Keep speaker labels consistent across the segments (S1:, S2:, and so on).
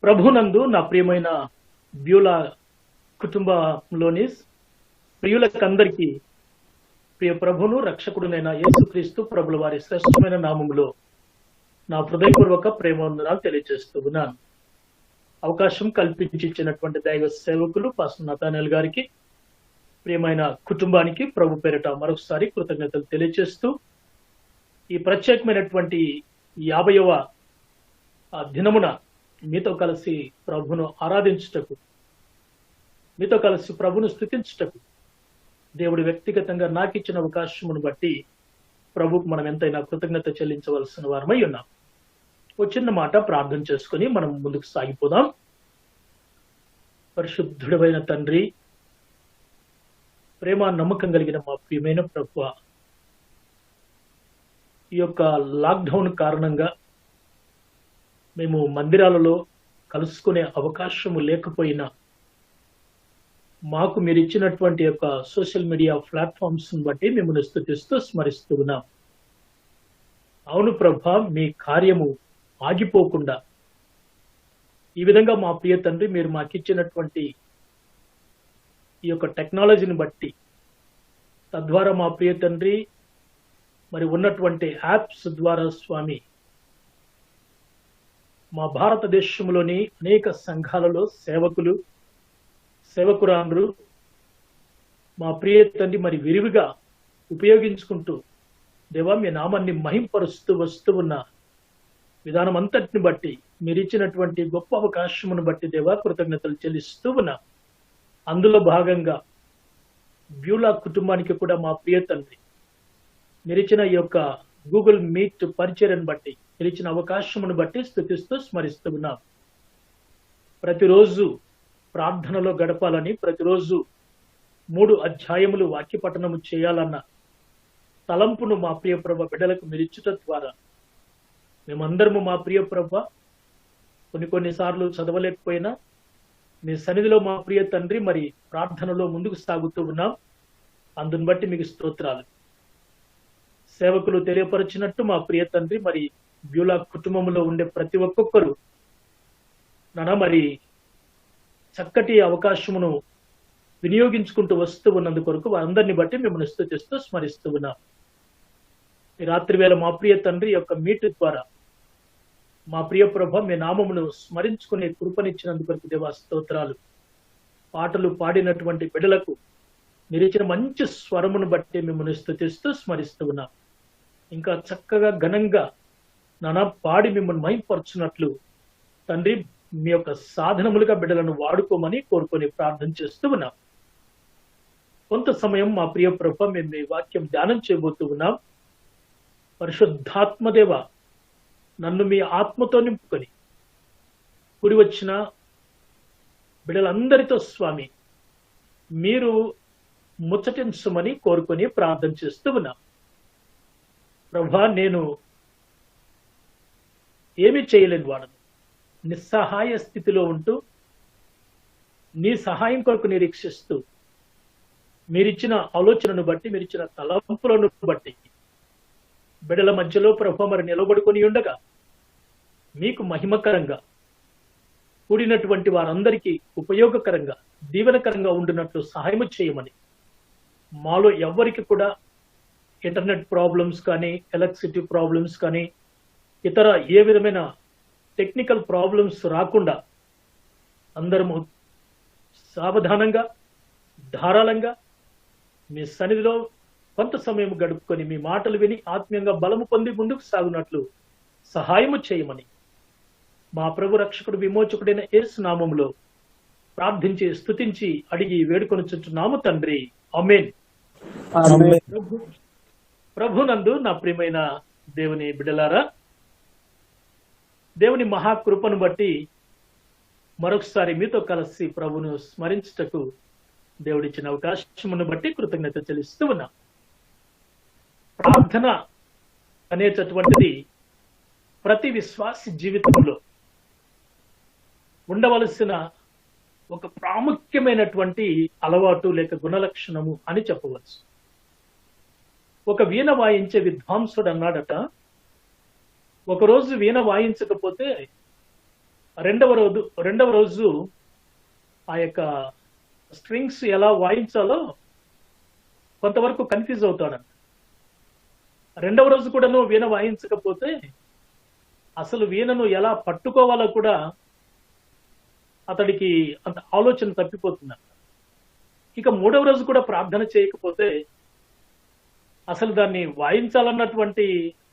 S1: ప్రభునందు నా ప్రియమైన బ్యూలా కుటుంబంలోని ప్రియులకందరికీ ప్రియ ప్రభును రక్షకుడునైన యేసుక్రీస్తు ప్రభుల వారి శ్రేష్టమైన నామములో నా హృదయపూర్వక ప్రేమవందనాలు తెలియజేస్తూ ఉన్నాను. అవకాశం కల్పించి ఇచ్చినటువంటి దైవ సేవకులు పాస్టర్ నతానేల్ గారికి, ప్రియమైన కుటుంబానికి ప్రభు పేరిట మరొకసారి కృతజ్ఞతలు తెలియజేస్తూ ఈ ప్రత్యేకమైనటువంటి 50వ దినమున మీతో కలిసి ప్రభును ఆరాధించుటకు, మీతో కలిసి ప్రభును స్తుతించుటకు దేవుడు వ్యక్తిగతంగా నాకు ఇచ్చిన అవకాశమును బట్టి ప్రభుకు మనం ఎంతైనా కృతజ్ఞత చెల్లించవలసిన వారమై ఉన్నాం. ఒక చిన్న మాట ప్రార్థన చేసుకుని మనం ముందుకు సాగిపోదాం. పరిశుద్ధుడైన తండ్రి, ప్రేమ నమ్మకం కలిగిన మా ప్రియమైన ప్రభువా, ఈ యొక్క లాక్డౌన్ కారణంగా మేము మందిరాలలో కలుసుకునే అవకాశము లేకపోయినా మాకు మీరు ఇచ్చినటువంటి యొక్క సోషల్ మీడియా ప్లాట్ఫామ్స్ బట్టి మిమ్మల్ని స్తుతిస్తూ స్మరిస్తూ ఉన్నాం. అవును ప్రభా, మీ కార్యము ఆగిపోకుండా ఈ విధంగా మా ప్రియ తండ్రి మీరు మాకు ఇచ్చినటువంటి ఈ యొక్క టెక్నాలజీని బట్టి, తద్వారా మా ప్రియ తండ్రి మరి ఉన్నటువంటి యాప్స్ ద్వారా స్వామి మా భారతదేశంలోని అనేక సంఘాలలో సేవకురాండ్రు మా ప్రియ తండ్రి మరి విరివిగా ఉపయోగించుకుంటూ దేవా మీ నామాన్ని మహింపరుస్తూ వస్తూ ఉన్న విధానం అంతటిని బట్టి మీరు ఇచ్చినటువంటి గొప్ప అవకాశమును బట్టి దేవా కృతజ్ఞతలు చెల్లిస్తూ ఉన్నా. అందులో భాగంగా బ్యూలా కుటుంబానికి కూడా మా ప్రియ తండ్రి మీరు ఇచ్చిన ఈ యొక్క గూగుల్ మీట్ పరిచర్యను బట్టి, మీరు ఇచ్చిన అవకాశమును బట్టి స్తుతిస్తూ స్మరిస్తూ ఉన్నాం. ప్రతిరోజు ప్రార్థనలో గడపాలని, ప్రతిరోజు 3 అధ్యాయములు వాక్య పఠనము చేయాలన్న తలంపును మా ప్రియ ప్రభ బిడ్డలకు మీరిచ్చుట ద్వారా మేమందరము మా ప్రియ ప్రభ కొన్నిసార్లు చదవలేకపోయినా మీ సన్నిధిలో మా ప్రియ తండ్రి మరి ప్రార్థనలో ముందుకు సాగుతూ ఉన్నాం. అందుని బట్టి మీకు స్తోత్రాలు. సేవకులు తెలియపరిచినట్టు మా ప్రియ తండ్రి మరి బ్యూలా కుటుంబంలో ఉండే ప్రతి ఒక్కొక్కరు మరి చక్కటి అవకాశమును వినియోగించుకుంటూ వస్తూ ఉన్నందు కొరకు వారందరినీ బట్టి మిమ్మల్ని స్తుతిస్తూ స్మరిస్తూ ఉన్నాం. ఈ రాత్రి వేళ మా ప్రియ తండ్రి యొక్క మీట్ ద్వారా మా ప్రియ ప్రభ మీ నామమును స్మరించుకునే కృపనిచ్చినందు కొరకు దేవా స్తోత్రాలు. పాటలు పాడినటువంటి బిడ్డలకు మీరు ఇచ్చిన మంచి స్వరమును బట్టి మిమ్మల్ని స్తుతిస్తూ స్మరిస్తూ ఉన్నాం. ఇంకా చక్కగా ఘనంగా పాడి మిమ్మల్ని మహింపరచున్నట్లు తండ్రి మీ యొక్క సాధనములుగా బిడ్డలను వాడుకోమని కోరుకొని ప్రార్థన చేస్తూ ఉన్నాం. కొంత సమయం మా ప్రియ ప్రభ మేము మీ వాక్యం ధ్యానం చేయబోతూ ఉన్నాం. పరిశుద్ధాత్మదేవ నన్ను మీ ఆత్మతో నింపుకొని కూడి వచ్చిన బిడ్డలందరితో స్వామి మీరు ముచ్చటించమని కోరుకొని ప్రార్థన చేస్తూ ఉన్నాం. ప్రభా, నేను ఏమీ చేయలేని వాడను, నిస్సహాయ స్థితిలో ఉంటూ నీ సహాయం కొరకు నిరీక్షిస్తూ మీరిచ్చిన ఆలోచనను బట్టి, మీరిచ్చిన తలంపులను బట్టి బిడల మధ్యలో ప్రభు మరి నిలబడుకొని ఉండగా మీకు మహిమకరంగా కూడినటువంటి వారందరికీ ఉపయోగకరంగా దీవెనకరంగా ఉండినట్లు సహాయం చేయమని, మాలో ఎవ్వరికి కూడా ఇంటర్నెట్ ప్రాబ్లమ్స్ కానీ, ఎలక్ట్రిసిటీ ప్రాబ్లమ్స్ కానీ, ఇతర ఏ విధమైన టెక్నికల్ ప్రాబ్లమ్స్ రాకుండా అందరము సావధానంగా ధారాళంగా మీ సన్నిధిలో కొంత సమయం గడుపుకొని మీ మాటలు విని ఆత్మీయంగా బలము పొంది ముందుకు సాగునట్లు సహాయము చేయమని మా ప్రభు రక్షకుడు విమోచకుడైన యేసు నామములో ప్రార్థించి స్తుతించి అడిగి వేడుకొనుచున్నాము తండ్రి, ఆమేన్. ప్రభునందు నా ప్రియమైన దేవుని బిడ్డలారా, దేవుని మహాకృపను బట్టి మరొకసారి మీతో కలిసి ప్రభును స్మరించుటకు దేవుడిచ్చిన అవకాశమును బట్టి కృతజ్ఞత చెల్లిస్తూ ఉన్నా. ప్రార్థన అనేటటువంటిది ప్రతి విశ్వాసి జీవితంలో ఉండవలసిన ఒక ప్రాముఖ్యమైనటువంటి అలవాటు లేక గుణలక్షణము అని చెప్పవచ్చు. ఒక వీణ వాయించే విద్వాంసుడు అన్నాడట, ఒకరోజు వీణ వాయించకపోతే రెండవ రోజు ఆ యొక్క స్ట్రింగ్స్ ఎలా వాయించాలో కొంతవరకు కన్ఫ్యూజ్ అవుతాడంట. రెండవ రోజు కూడాను వీణ వాయించకపోతే అసలు వీణను ఎలా పట్టుకోవాలో కూడా అతడికి అంత ఆలోచన తప్పిపోతుందంట. ఇక మూడవ రోజు కూడా ప్రార్థన చేయకపోతే అసలు దాన్ని వాయించాలన్నటువంటి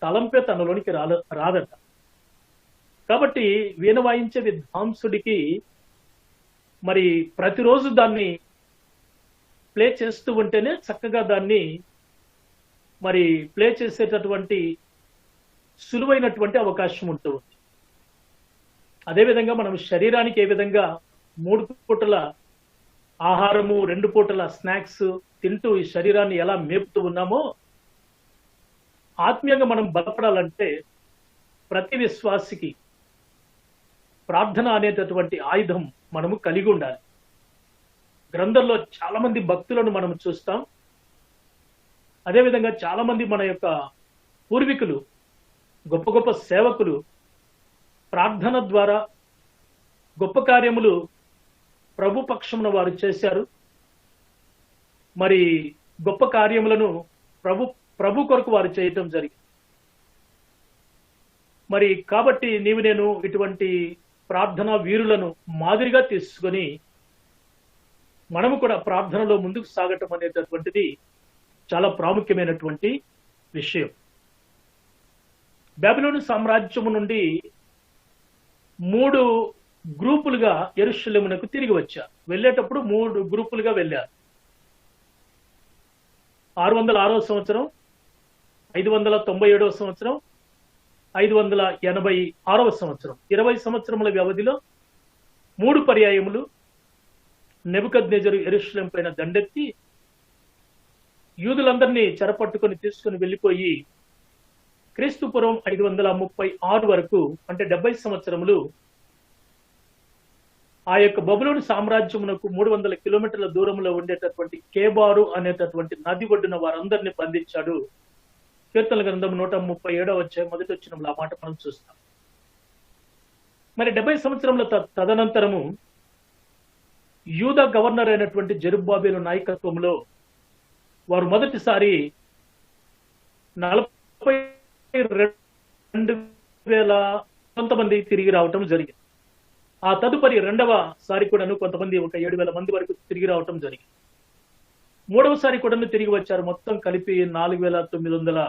S1: తలంపే తనలోనికి రాదట. కాబట్టి వీణ వాయించే విద్వాంసుడికి మరి ప్రతిరోజు దాన్ని ప్లే చేస్తూ ఉంటేనే చక్కగా దాన్ని మరి ప్లే చేసేటటువంటి సులువైనటువంటి అవకాశం ఉంటుంది. అదేవిధంగా మనం శరీరానికి ఏ విధంగా 3 పూటల ఆహారము 2 పూటల స్నాక్స్ తింటూ ఈ శరీరాన్ని ఎలా మేపుతూ ఉన్నామో, ఆత్మీయంగా మనం బలపడాలంటే ప్రతి విశ్వాసికి ప్రార్థన అనేటటువంటి ఆయుధం మనము కలిగి ఉండాలి. గ్రంథంలో చాలా మంది భక్తులను మనం చూస్తాం. అదేవిధంగా చాలా మంది మన యొక్క పూర్వీకులు, గొప్ప గొప్ప సేవకులు ప్రార్థన ద్వారా గొప్ప కార్యములు ప్రభు పక్షమున వారు చేశారు. మరి గొప్ప కార్యములను ప్రభు కొరకు వారు చేయటం జరిగింది. మరి కాబట్టి నేను ఇటువంటి ప్రార్థనా వీరులను మాదిరిగా తీసుకొని మనము కూడా ప్రార్థనలో ముందుకు సాగటం అనేటటువంటిది చాలా ప్రాముఖ్యమైనటువంటి విషయం. బబులోను సామ్రాజ్యము నుండి 3 గ్రూపులుగా యెరూషలేమునకు తిరిగి వచ్చారు. వెళ్ళేటప్పుడు 3 గ్రూపులుగా వెళ్ళారు. 606వ సంవత్సరం, 597వ సంవత్సరం, 586వ సంవత్సరం, 20 సంవత్సరముల వ్యవధిలో 3 పర్యాయములు నెబుకద్నెజరు యెరూషలేము పైన దండెత్తి యూదులందరినీ చెరపట్టుకొని తీసుకుని వెళ్ళిపోయి క్రీస్తుపురం 536 వరకు, అంటే 70 సంవత్సరములు ఆ యొక్క బబులోను సామ్రాజ్యమునకు 300 కిలోమీటర్ల దూరంలో ఉండేటటువంటి కేబారు అనేటటువంటి నది ఒడ్డున వారందరినీ బంధించాడు. కీర్తనల గ్రంథం 137వ అధ్యాయం మొదటి వచనంలో ఆ మాట మనం చూస్తాం. మరి 70 సంవత్సరముల తదనంతరము యూదా గవర్నర్ అయినటువంటి జెరుబ్బాబెలు నాయకత్వంలో వారు మొదటిసారి 42,000 కొంతమంది తిరిగి రావటం జరిగింది. ఆ తదుపరి రెండవ సారి కూడాను కొంతమంది ఒక 7,000 మంది వరకు తిరిగి రావటం జరిగింది. మూడవసారి కూడాను తిరిగి వచ్చారు. మొత్తం కలిపి 4,900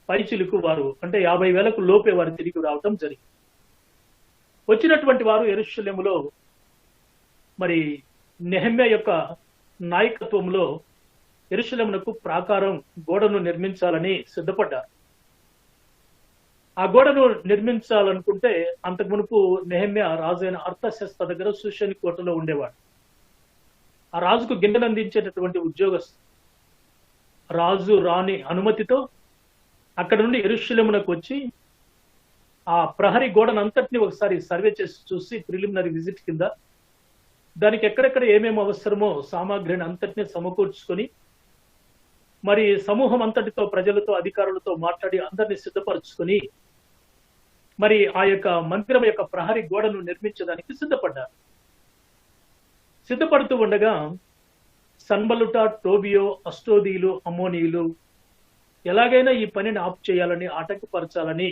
S1: పైచిలకు వారు, అంటే 50,000కు లోపే వారు తిరిగి రావటం జరిగింది. వచ్చినటువంటి వారు యెరూషలేములో మరి నెహెమ్యా యొక్క నాయకత్వంలో యెరూషలేమునకు ప్రాకారం గోడను నిర్మించాలని సిద్ధపడ్డారు. ఆ గోడను నిర్మించాలనుకుంటే అంతకు మునుపు నెహెమ్యా రాజైన అర్తషస్త దగ్గర షూషని కోటలో ఉండేవాడు. ఆ రాజుకు గిన్నెలు అందించేటటువంటి ఉద్యోగస్తు. రాజు రాణి అనుమతితో అక్కడ నుండి యెరూషలేమునకు వచ్చి ఆ ప్రహరీ గోడను అంతటిని ఒకసారి సర్వే చేసి చూసి, ప్రిలిమినరీ విజిట్ కింద దానికి ఎక్కడెక్కడ ఏమేమి అవసరమో సామాగ్రిని అంతటిని సమకూర్చుకొని మరి సమూహం అంతటితో, ప్రజలతో, అధికారులతో మాట్లాడి అందరినీ సిద్ధపరచుకొని మరి ఆ యొక్క మందిరం యొక్క ప్రహరీ గోడను నిర్మించడానికి సిద్ధపడ్డారు. సిద్ధపడుతూ ఉండగా సన్బలుట, టోబియో, అష్టోదీయులు, అమ్మోనీయులు ఎలాగైనా ఈ పనిని ఆపు చేయాలని, ఆటంకపరచాలని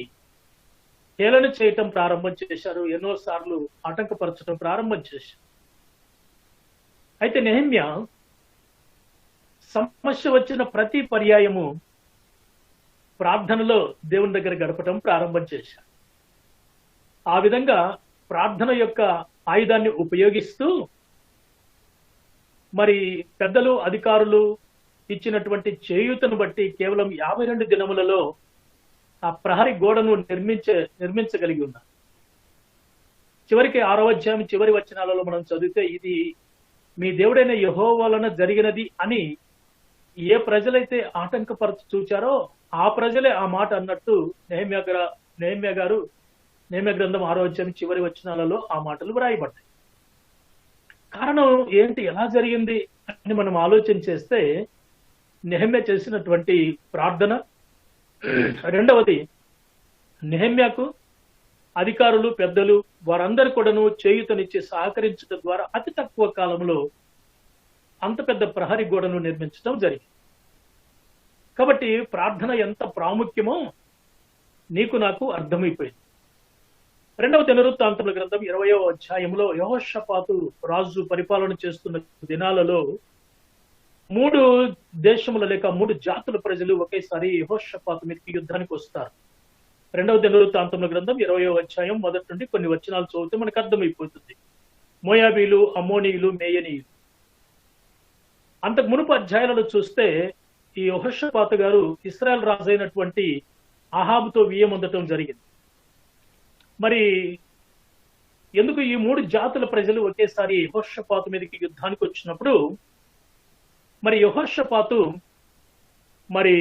S1: హేళన చేయటం ప్రారంభం చేశారు. ఎన్నోసార్లు ఆటంకపరచడం ప్రారంభం చేశారు. అయితే నెహెమ్యా సమస్య వచ్చిన ప్రతి పర్యాయము ప్రార్థనలో దేవుని దగ్గర గడపటం ప్రారంభం చేశారు. ఆ విధంగా ప్రార్థన యొక్క ఆయుధాన్ని ఉపయోగిస్తూ మరి పెద్దలు, అధికారులు ఇచ్చినటువంటి చేయూతను బట్టి కేవలం 52 దినములలో ఆ ప్రహరీ గోడను నిర్మించగలిగి ఉన్నారు. చివరికి 6వ అధ్యాయం చివరి వచనాలలో మనం చదివితే, ఇది మీ దేవుడైన యెహోవా వలన జరిగినది అని ఏ ప్రజలైతే ఆటంకపరచు చూచారో ఆ ప్రజలే ఆ మాట అన్నట్టు నెహెమ్యా గ్రంథం 6వ అధ్యాయం చివరి వచనాలలో ఆ మాటలు వ్రాయబడ్డాయి. కారణం ఏంటి, ఎలా జరిగింది అని మనం ఆలోచన చేస్తే, నెహెమ్యా చేసినటువంటి ప్రార్థన, రెండవది నెహెమ్యాకు అధికారులు, పెద్దలు వారందరూ కూడాను చేయూతనిచ్చి సహకరించడం ద్వారా అతి తక్కువ కాలంలో అంత పెద్ద ప్రహరీ గోడను నిర్మించడం జరిగింది. కాబట్టి ప్రార్థన ఎంత ప్రాముఖ్యమో నీకు నాకు అర్థమైపోయింది. 2వ దినవృత్తాంతముల గ్రంథం 20వ అధ్యాయంలో యెహోషాపాతు రాజు పరిపాలన చేస్తున్న దినాలలో 3 దేశముల లేక 3 జాతుల ప్రజలు ఒకేసారి యెహోషాపాతు మీదకి యుద్ధానికి వస్తారు. 2వ దినవృత్తాంతముల గ్రంథం 20వ అధ్యాయం మొదటి నుండి కొన్ని వచనాలు చదివితే మనకు అర్థమైపోతుంది. మోయాబీలు, అమ్మోనీయులు, మేయనీయులు. అంతకు మునుపు అధ్యాయాలను చూస్తే ఈ యెహోషాపాతు గారు ఇశ్రాయేల్ రాజు అయినటువంటి అహాబుతో వియ్యమొందటం జరిగింది. మరి ఎందుకు ఈ 3 జాతుల ప్రజలు ఒకేసారి యెహోషాపాతు మీదకి యుద్ధానికి వచ్చినప్పుడు మరి యెహోషాపాతు మరి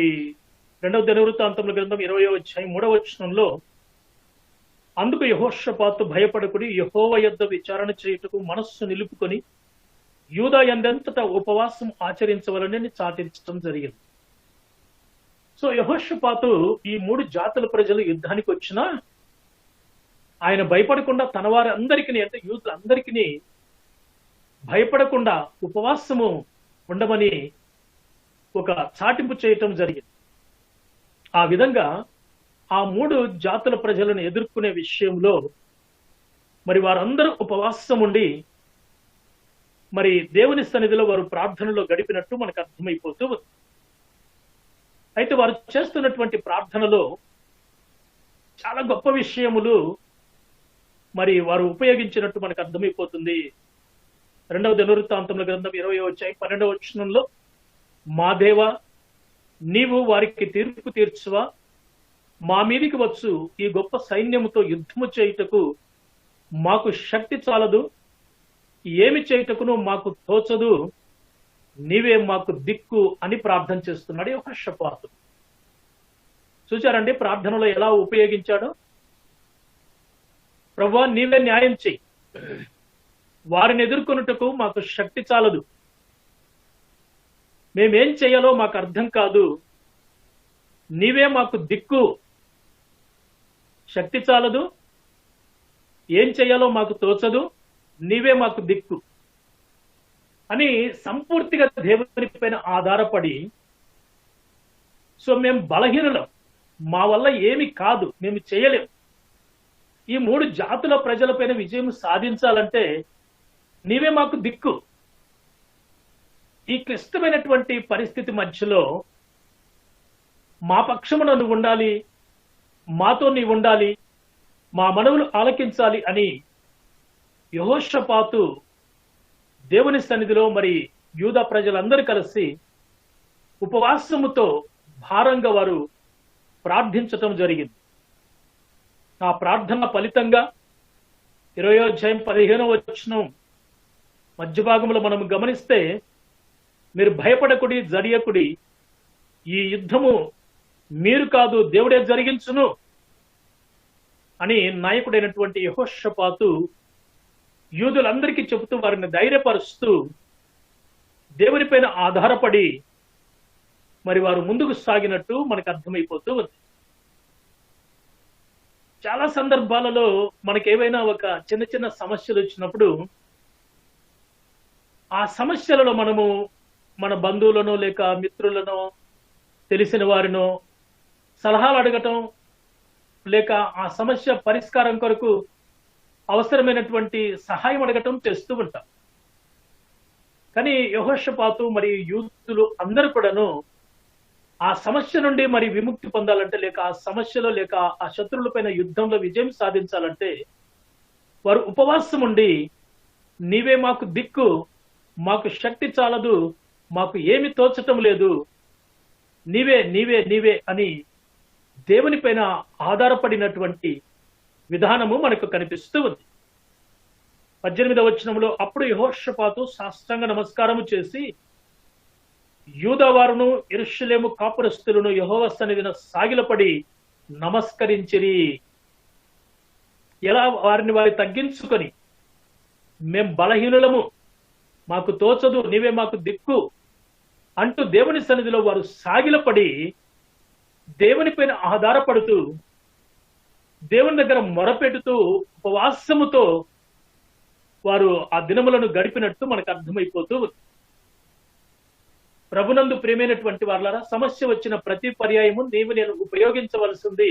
S1: 2వ దినవృత్తాంతముల గ్రంథం 20వ అధ్యాయం 3వ వచనంలో అందుకు యెహోషాపాతు భయపడకుడి, యెహోవా యొద్ద విచారణ చేయుటకు మనస్సు నిలుపుకొని యూదా యందంతటా ఉపవాసం ఆచరించవలనని చాటించడం జరిగింది. సో యెహోషాపాతు ఈ 3 జాతుల ప్రజలు యుద్ధానికి వచ్చినా ఆయన భయపడకుండా తన వారందరికీ అంటే యూదులందరికీ భయపడకుండా ఉపవాసము ఉండమని ఒక చాటింపు చేయటం జరిగింది. ఆ విధంగా ఆ 3 జాతుల ప్రజలను ఎదుర్కొనే విషయంలో మరి వారందరూ ఉపవాసం ఉండి మరి దేవుని సన్నిధిలో వారు ప్రార్థనలో గడిపినట్టు మనకు అర్థమైపోతూ ఉంది. అయితే వారు చేస్తున్నటువంటి ప్రార్థనలో చాలా గొప్ప విషయములు మరి వారు ఉపయోగించినట్టు మనకు అర్థమైపోతుంది. 2వ దినవృత్తాంతముల గ్రంథం 20వ అధ్యాయం 12వ వచనంలో మా దేవా, నీవు వారికి తీర్పు తీర్చువా, మా మీదికి వచ్చు ఈ గొప్ప సైన్యముతో యుద్ధము చేయుటకు మాకు శక్తి చాలదు, ఏమి చేయుటకును మాకు తోచదు, నీవే మాకు దిక్కు అని ప్రార్థన చేస్తున్నాడు యెహోషాపాతు. చూచారండి ప్రార్థనలో ఎలా ఉపయోగించాడో. ప్రభువా, నీవే న్యాయం చెయ్యి, వారిని ఎదుర్కొనుటకు మాకు శక్తి చాలదు, మేమేం చేయాలో మాకు అర్థం కాదు, నీవే మాకు దిక్కు, శక్తి చాలదు, ఏం చేయాలో మాకు తోచదు, నీవే మాకు దిక్కు అని సంపూర్తిగా దేవుని పైన ఆధారపడి, సో మేము బలహీనులం, మా వల్ల ఏమి కాదు, మేము చేయలేం, ఈ 3 జాతుల ప్రజలపైన విజయం సాధించాలంటే నీవే మాకు దిక్కు. ఈ క్లిష్టమైనటువంటి పరిస్థితి మధ్యలో మా పక్షమున నువ్వు ఉండాలి, మాతో నీవు ఉండాలి, మా మనవులు ఆలకించాలి అని యెహోషాపాతు దేవుని సన్నిధిలో మరి యూదా ప్రజలందరూ కలిసి ఉపవాసముతో భారంగా వారు ప్రార్థించటం జరిగింది. ఆ ప్రార్థన ఫలితంగా 20వ అధ్యాయం 15వ వచనం మధ్య భాగంలో మనం గమనిస్తే, మీరు భయపడకుడి, జడియకుడి, ఈ యుద్ధము మీరు కాదు దేవుడే జరిగించును అని నాయకుడైనటువంటి యెహోషాపాతు యూదులందరికీ చెబుతూ వారిని ధైర్యపరుస్తూ దేవుని పైన ఆధారపడి మరి వారు ముందుకు సాగినట్టు మనకు అర్థమైపోతూ ఉంది. చాలా సందర్భాలలో మనకి ఏవైనా ఒక చిన్న చిన్న సమస్యలు వచ్చినప్పుడు ఆ సమస్యలలో మనము మన బంధువులను లేక మిత్రులను తెలిసిన వారినో సలహాలు అడగటం లేక ఆ సమస్య పరిష్కారం కొరకు అవసరమైనటువంటి సహాయం అడగటం చేస్తూ ఉంటాం. కానీ యెహోషాపాతు మరి యూదులు అందరూ కూడాను ఆ సమస్య నుండి మరి విముక్తి పొందాలంటే లేక ఆ సమస్యలో లేక ఆ శత్రువుల పైన యుద్ధంలో విజయం సాధించాలంటే వారు ఉపవాసం ఉండి నీవే మాకు దిక్కు, మాకు శక్తి చాలదు, మాకు ఏమి తోచటం లేదు, నీవే నీవే నీవే అని దేవుని పైన ఆధారపడినటువంటి విధానము మనకు కనిపిస్తూ ఉంది. 18వ వచనంలో అప్పుడు యెహోషాపాతు సాష్టాంగ నమస్కారము చేసి యూదా వారును యెరూషలేము కాపురస్తులను యెహోవా సన్నిధిన సాగిలపడి నమస్కరించిరి. ఎలా వారి తగ్గించుకొని మేం బలహీనులము, మాకు తోచదు, నీవే మాకు దిక్కు అంటూ దేవుని సన్నిధిలో వారు సాగిలపడి దేవుని పైన ఆధారపడుతూ దేవుని దగ్గర మొరపెడుతూ ఉపవాసముతో వారు ఆ దినములను గడిపినట్టు మనకు అర్థమైపోతూ ఉంది. ప్రభునందు ప్రియమైనటువంటి వారలారా, సమస్య వచ్చిన ప్రతి పర్యాయము నేను ఉపయోగించవలసింది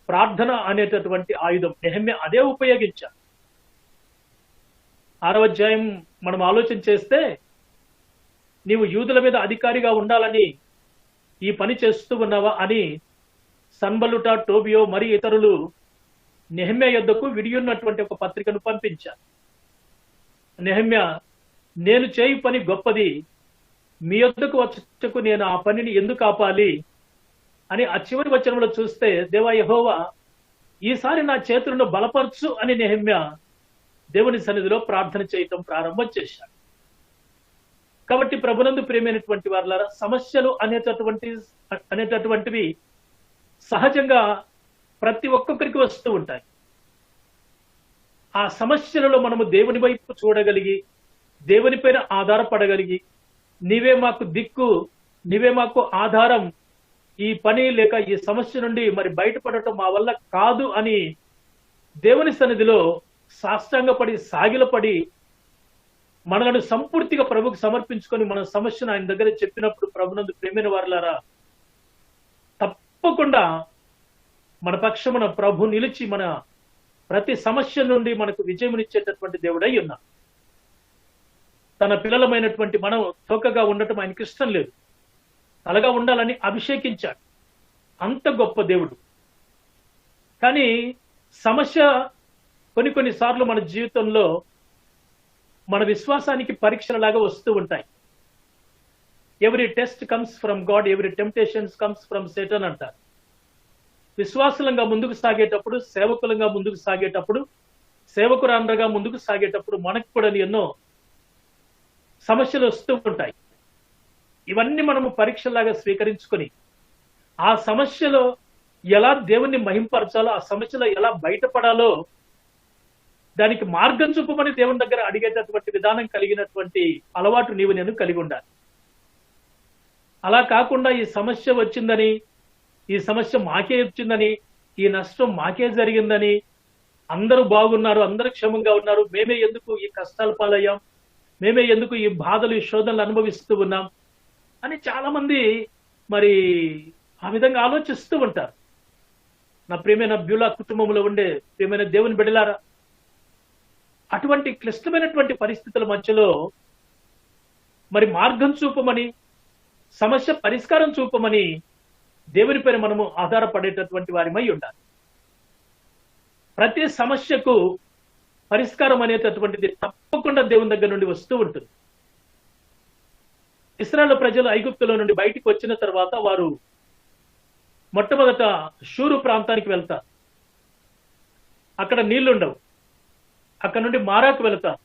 S1: ప్రార్థన అనేటటువంటి ఆయుధం. నెహెమ్యా అదే ఉపయోగించారు. 6వ అధ్యాయం మనం ఆలోచన చేస్తే, నీవు యూదుల మీద అధికారిగా ఉండాలని ఈ పని చేస్తూ ఉన్నావా అని సన్బలుట, టోబియో మరి ఇతరులు నెహెమ్యా యొద్దకు విడియున్నటువంటి ఒక పత్రికను పంపించారు. నెహెమ్యా, నేను చేయు పని గొప్పది, మీ యొద్దకు వచ్చకు నేను ఆ పనిని ఎందుకు ఆపాలి అని ఆ చివరి వచనంలో చూస్తే, దేవా యెహోవా ఈసారి నా చేతులను బలపరచు అని నెహెమ్యా దేవుని సన్నిధిలో ప్రార్థన చేయటం ప్రారంభం చేశాడు. కాబట్టి ప్రభునందు ప్రియమైనటువంటి వారలారా, సమస్యలు అనేటటువంటివి సహజంగా ప్రతి ఒక్కొక్కరికి వస్తూ ఉంటాయి. ఆ సమస్యలలో మనము దేవుని వైపు చూడగలిగి, దేవుని పైన ఆధారపడగలిగి, నీవే మాకు దిక్కు, నీవే మాకు ఆధారం, ఈ పని లేక ఈ సమస్య నుండి మరి బయటపడటం మా వల్ల కాదు అని దేవుని సన్నిధిలో సాష్టాంగపడి సాగిలపడి మనలను సంపూర్తిగా ప్రభుకు సమర్పించుకొని మన సమస్యను ఆయన దగ్గర చెప్పినప్పుడు, ప్రభునందు ప్రేమైన వారలారా, తప్పకుండా మన పక్షమున ప్రభు నిలిచి మన ప్రతి సమస్య నుండి మనకు విజయమునిచ్చేటటువంటి దేవుడై ఉన్నాడు. తన పిల్లలమైనటువంటి మనం తోకగా ఉండటం ఆయనకి ఇష్టం లేదు, తలగా ఉండాలని అభిషేకించాడు. అంత గొప్ప దేవుడు. కానీ సమస్య కొన్ని సార్లు మన జీవితంలో మన విశ్వాసానికి పరీక్షలలాగా వస్తూ ఉంటాయి. Every test comes from God, every temptations comes from Satan అంటారు. విశ్వాసులంగా ముందుకు సాగేటప్పుడు, సేవకులంగా ముందుకు సాగేటప్పుడు, సేవకురాండ్రగా ముందుకు సాగేటప్పుడు మనకు కూడా ఎన్నో సమస్యలు వస్తూ ఉంటాయి. ఇవన్నీ మనము పరీక్షలాగా స్వీకరించుకొని ఆ సమస్యలో ఎలా దేవుణ్ణి మహింపరచాలో, ఆ సమస్యలో ఎలా బయటపడాలో దానికి మార్గం చూపమని దేవుని దగ్గర అడిగేటటువంటి విధానం కలిగినటువంటి అలవాటు నీవు నేను కలిగి ఉండాలి. అలా కాకుండా ఈ సమస్య వచ్చిందని, ఈ సమస్య మాకే వచ్చిందని, ఈ నష్టం మాకే జరిగిందని, అందరూ బాగున్నారు, అందరూ క్షేమంగా ఉన్నారు, మేమే ఎందుకు ఈ కష్టాల పాలయ్యాం, మేమే ఎందుకు ఈ బాధలు, ఈ శోధనలు అనుభవిస్తూ ఉన్నాం అని చాలా మంది మరి ఆ విధంగా ఆలోచిస్తూ ఉంటారు. నా ప్రియమైన బ్యూలా కుటుంబంలో ఉండే ప్రియమైన దేవుని బిడ్డలారా, అటువంటి క్లిష్టమైనటువంటి పరిస్థితుల మధ్యలో మరి మార్గం చూపమని, సమస్య పరిష్కారం చూపమని దేవుని పైన మనము ఆధారపడేటటువంటి వారిమై ఉండాలి. ప్రతి సమస్యకు పరిష్కారం అనేటటువంటిది తప్పకుండా దేవుని దగ్గర నుండి వస్తూ ఉంటుంది. ఇశ్రాయేలు ప్రజలు ఐగుప్తులో నుండి బయటికి వచ్చిన తర్వాత వారు మొట్టమొదట షూరు ప్రాంతానికి వెళ్తారు. అక్కడ నీళ్లుండవు. అక్కడ నుండి మారాకు వెళ్తారు.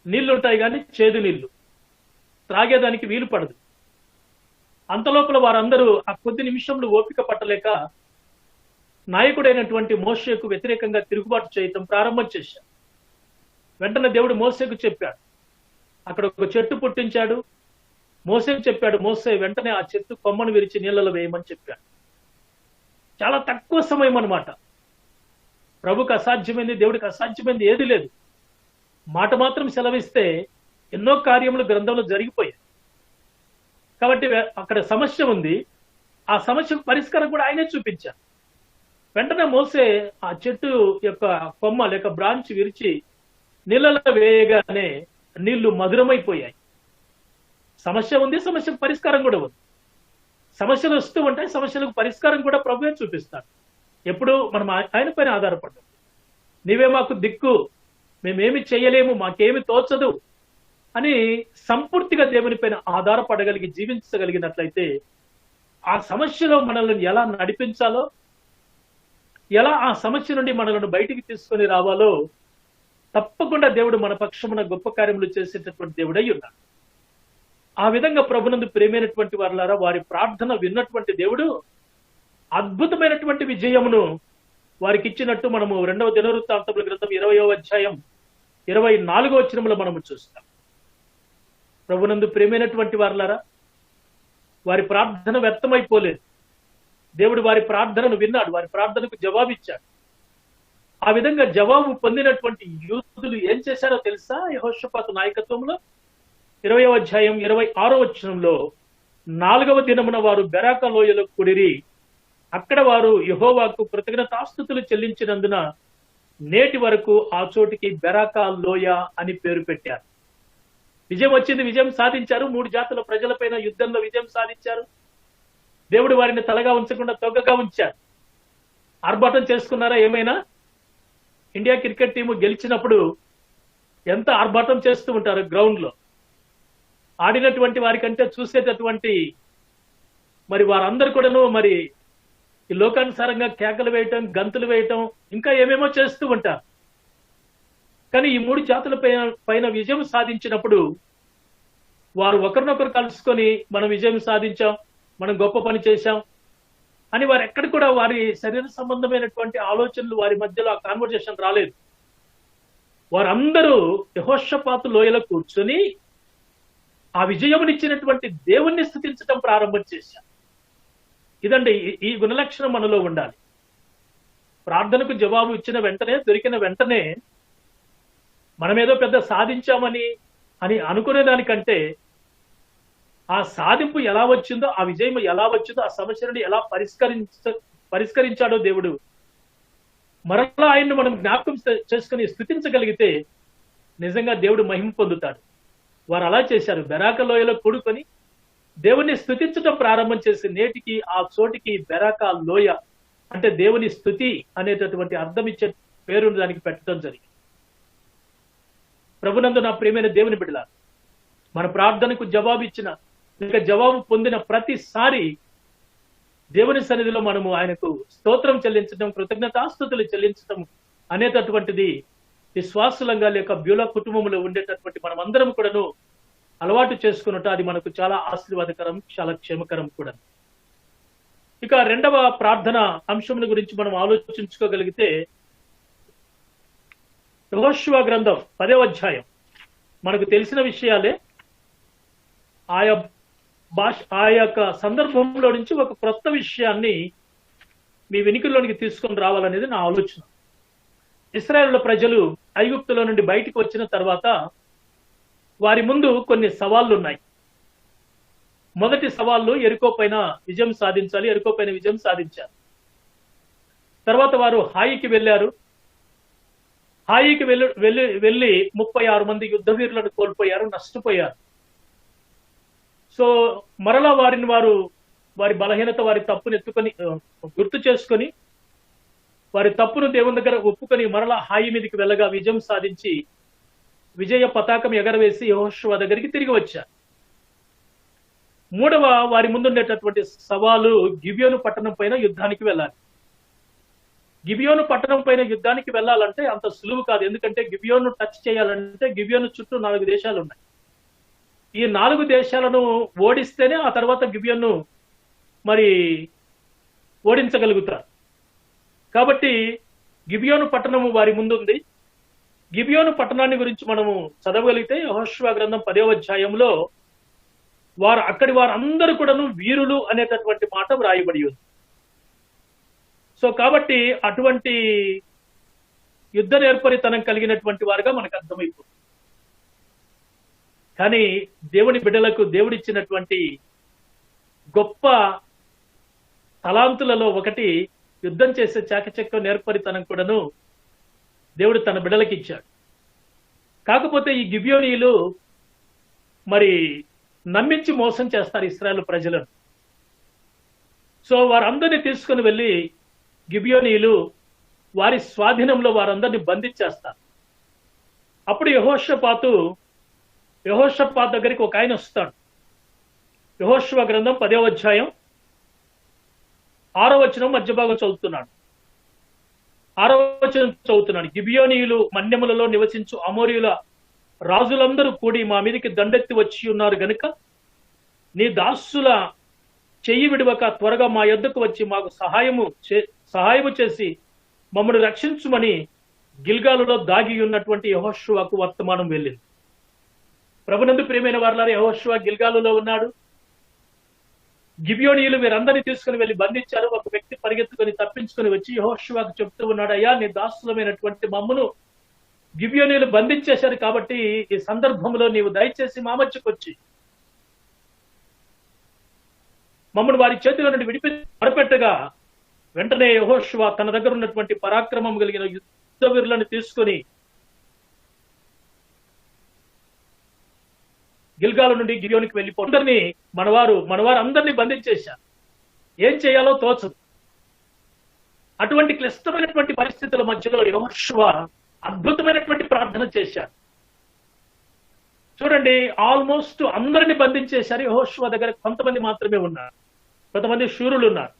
S1: నీళ్లుంటాయి కానీ చేదు నీళ్లు, త్రాగేదానికి వీలు పడదు. అంతలోపల వారందరూ ఆ కొద్ది నిమిషంలో ఓపిక పట్టలేక నాయకుడైనటువంటి మోషేకు వ్యతిరేకంగా తిరుగుబాటు చేయటం ప్రారంభం చేశారు. వెంటనే దేవుడు మోసేకు చెప్పాడు. అక్కడ ఒక చెట్టు పుట్టించాడు. మోసేకు చెప్పాడు. మోసే వెంటనే ఆ చెట్టు కొమ్మను విరిచి నీళ్ళలో వేయమని చెప్పాడు. చాలా తక్కువ సమయం అన్నమాట. ప్రభుకు అసాధ్యమైంది, దేవుడికి అసాధ్యమైంది ఏది లేదు. మాట మాత్రం సెలవిస్తే ఎన్నో కార్యములు గ్రంథంలో జరిగిపోయాయి. కాబట్టి అక్కడ సమస్య ఉంది. ఆ సమస్యకు పరిష్కారం కూడా ఆయనే చూపించారు. వెంటనే మోసే ఆ చెట్టు యొక్క కొమ్మ లేక బ్రాంచ్ విరిచి నీళ్ళలో వేయగానే నీళ్లు మధురమైపోయాయి. సమస్య ఉంది, సమస్యకు పరిష్కారం కూడా ఉంది. సమస్యలు వస్తూ ఉంటాయి, సమస్యలకు పరిష్కారం కూడా ప్రభువే చూపిస్తాడు. ఎప్పుడు మనం ఆయన పైన ఆధారపడ్డాం. నీవే మాకు దిక్కు, మేమేమి చేయలేము, మాకేమి తోచదు అని సంపూర్తిగా దేవుని పైన ఆధారపడగలిగి జీవించగలిగినట్లయితే ఆ సమస్యలో మనల్ని ఎలా నడిపించాలో, ఎలా ఆ సమస్య నుండి మనల్ని బయటికి తీసుకొని రావాలో తప్పకుండా దేవుడు మన పక్షమున గొప్ప కార్యములు చేసేటటువంటి దేవుడై ఉన్నాడు. ఆ విధంగా ప్రభునందు ప్రేమైనటువంటి వారలారా, వారి ప్రార్థన విన్నటువంటి దేవుడు అద్భుతమైనటువంటి విజయమును వారికి ఇచ్చినట్టు మనము 2వ దినవృత్తాంతముల గ్రంథం 20వ అధ్యాయం 24వ వచనములో మనము చూస్తాం. ప్రభునందు ప్రేమైనటువంటి వారలారా, వారి ప్రార్థన వ్యర్థమైపోలేదు. దేవుడు వారి ప్రార్థనను విన్నాడు, వారి ప్రార్థనకు జవాబిచ్చాడు. ఆ విధంగా జవాబు పొందినటువంటి యూదులు ఏం చేశారో తెలుసా? యెహోషాపాతు నాయకత్వంలో 20వ అధ్యాయం 26వ వచనంలో 4వ దినమున వారు బెరాకా లోయలో కూడిరి. అక్కడ వారు యెహోవాకు కృతజ్ఞతాస్తుతులు చెల్లించినందున నేటి వరకు ఆ చోటికి బెరాకా లోయ అని పేరు పెట్టారు. విజయం వచ్చింది, విజయం సాధించారు. 3 జాతుల ప్రజలపైన యుద్ధంలో విజయం సాధించారు. దేవుడు వారిని తలగా ఉంచకుండా తొగ్గగా ఉంచారు. ఆర్భాటం చేసుకున్నారా? ఏమైనా ఇండియా క్రికెట్ టీము గెలిచినప్పుడు ఎంత ఆర్భాటం చేస్తూ ఉంటారు గ్రౌండ్ లో. ఆడినటువంటి వారికంటే చూసేటటువంటి మరి వారందరూ కూడాను మరి ఈ లోకానుసారంగా కేకలు వేయటం, గంతులు వేయటం, ఇంకా ఏమేమో చేస్తూ ఉంటారు. కానీ ఈ 3 జాతుల పైన విజయం సాధించినప్పుడు వారు ఒకరినొకరు కలుసుకొని మనం విజయం సాధించాం, మనం గొప్ప పని చేశాం అని వారు ఎక్కడ కూడా వారి శరీర సంబంధమైనటువంటి ఆలోచనలు వారి మధ్యలో ఆ కాన్వర్జేషన్ రాలేదు. వారందరూ యెహోషాపాతు లోయలో కూర్చొని ఆ విజయమునిచ్చినటువంటి దేవుణ్ణి స్తుతించడం ప్రారంభం చేశారు. ఇదండి ఈ గుణలక్షణం మనలో ఉండాలి. ప్రార్థనకు జవాబు ఇచ్చిన వెంటనే, దొరికిన వెంటనే మనమేదో పెద్ద సాధించామని అనుకునే దానికంటే ఆ సాధింపు ఎలా వచ్చిందో, ఆ విజయం ఎలా వచ్చిందో, ఆ సమస్యను ఎలా పరిష్కరించాడో దేవుడు, మరలా ఆయన్ను మనం జ్ఞాపకం చేసుకుని స్తుతించగలిగితే నిజంగా దేవుడు మహిమ పొందుతాడు. వారు అలా చేశారు. బెరాకా లోయలో కూడుకొని దేవుని స్తుతించడం ప్రారంభం చేసి నేటికి ఆ చోటికి బెరాకా లోయ అంటే దేవుని స్తుతి అనేటటువంటి అర్థం ఇచ్చే పేరును దానికి పెట్టడం జరిగింది. ప్రభునందు నా ప్రియమైన దేవుని బిడ్డలారా, మన ప్రార్థనకు జవాబు ఇచ్చిన ఇంకా జవాబు పొందిన ప్రతిసారి దేవుని సన్నిధిలో మనము ఆయనకు స్తోత్రం చెల్లించడం, కృతజ్ఞతాస్తుతులు చెల్లించడం అనేటటువంటిది విశ్వాసులంగా లేక బ్యూలా కుటుంబంలో ఉండేటటువంటి మనమందరం కూడాను అలవాటు చేసుకున్నట్టు అది మనకు చాలా ఆశీర్వాదకరం, చాలా క్షేమకరం కూడా. ఇక 2వ ప్రార్థన అంశం గురించి మనం ఆలోచించుకోగలిగితే యెహోషువ గ్రంథం 10వ అధ్యాయం మనకు తెలిసిన విషయాలే. ఆ యొక్క సందర్భంలో నుంచి ఒక క్రొత్త విషయాన్ని మీ వెనుకల్లోనికి తీసుకొని రావాలనేది నా ఆలోచన. ఇశ్రాయేలు ప్రజలు ఐగుప్తులో నుండి బయటికి వచ్చిన తర్వాత వారి ముందు కొన్ని సవాళ్లు ఉన్నాయి. మొదటి సవాళ్ళు ఎరికో పైన విజయం సాధించాలి. ఎరికో పైన విజయం సాధించారు. తర్వాత వారు హాయికి వెళ్ళారు. హాయికి వెళ్ళి 36 మంది యుద్ధ వీరులను కోల్పోయారు, నష్టపోయారు. సో మరలా వారి బలహీనత, వారి తప్పును ఎత్తుకొని గుర్తు చేసుకొని వారి తప్పును దేవుని దగ్గర ఒప్పుకొని మరలా హాయి మీదకి వెళ్ళగా విజయం సాధించి విజయ పతాకం ఎగరవేసి యెహోషువ దగ్గరికి తిరిగి వచ్చారు. 3వ వారి ముందుండేటటువంటి సవాలు గిబియోను పట్టణం పైన యుద్ధానికి వెళ్ళాలి. గిబియోను పట్టణం పైన యుద్ధానికి వెళ్ళాలంటే అంత సులువు కాదు. ఎందుకంటే గిబియోను టచ్ చేయాలంటే గిబియోను చుట్టూ 4 దేశాలు ఉన్నాయి. ఈ 4 దేశాలను ఓడిస్తేనే ఆ తర్వాత గిబియోను మరి ఓడించగలుగుతారు. కాబట్టి గిబియోను పట్టణము వారి ముందుంది. గిబియోను పట్టణాన్ని గురించి మనము చదవగలిగితే యెహోషువ గ్రంథం 10వ అధ్యాయంలో అక్కడి వారందరూ కూడాను వీరులు అనేటటువంటి మాట వ్రాయబడి ఉంది. సో కాబట్టి అటువంటి యుద్ధ నేర్పరితనం కలిగినటువంటి వారుగా మనకు అర్థమైపోతుంది. కానీ దేవుని బిడ్డలకు దేవుడిచ్చినటువంటి గొప్ప తలాంతులలో ఒకటి యుద్ధం చేసే చాకచక్య నేర్పరితనం కూడాను దేవుడు తన బిడ్డలకి ఇచ్చాడు. కాకపోతే ఈ గిబియోనీయులు మరి నమ్మించి మోసం చేస్తారు ఇశ్రాయేలు ప్రజలను. సో వారందరినీ తీసుకుని వెళ్ళి గిబియోనీయులు వారి స్వాధీనంలో వారందరినీ బంధించేస్తారు. అప్పుడు యెహోషాపాతు దగ్గరికి ఒక ఆయన వస్తాడు. యెహోషువ గ్రంథం 10వ అధ్యాయం 6వ వచనం మధ్య భాగం చదువుతున్నాడు. 6వ వచనం చదువుతున్నాడు. గిబియోనీయులు మన్యములలో నివసించు అమోరీయుల రాజులందరూ కూడి మా మీదకి దండెత్తి వచ్చి ఉన్నారు గనుక నీ దాసుల చెయ్యి విడవక త్వరగా మా యొద్దకు వచ్చి మాకు సహాయము చేసి మమ్మల్ని రక్షించుమని గిల్గాలులో దాగి ఉన్నటువంటి యెహోషువకు వర్తమానం వెళ్ళింది. ప్రభునందు ప్రియమైన వారలారా, యెహోషువ గిల్గాలులో ఉన్నాడు. గిబియోనీయులు వీరందరినీ తీసుకుని వెళ్ళి బంధించారు. ఒక వ్యక్తి పరిగెత్తుకొని తప్పించుకొని వచ్చి యెహోషువకు చెప్తూ ఉన్నాడు, అయ్యా నీ దాసులమైనటువంటి మమ్మును గిబియోనీయులు బంధించేశారు కాబట్టి ఈ సందర్భంలో నీవు దయచేసి మా మధ్యకు వచ్చి మమ్మల్ని వారి చేతిలో నుండి విడిపెట్టగా వెంటనే యెహోషువ తన దగ్గర ఉన్నటువంటి పరాక్రమం కలిగిన యుద్ధ వీరులను తీసుకొని గిల్గాలు నుండి గిబియోనికి వెళ్ళిపోయి మనవారు అందరినీ బంధించేశారు. ఏం చేయాలో తోచదు. అటువంటి క్లిష్టమైనటువంటి పరిస్థితుల మధ్యలో యెహోషువ అద్భుతమైనటువంటి ప్రార్థన చేశారు. చూడండి, ఆల్మోస్ట్ అందరిని బంధించేశారు. యెహోషువ దగ్గర కొంతమంది మాత్రమే ఉన్నారు, కొంతమంది శూరులు ఉన్నారు.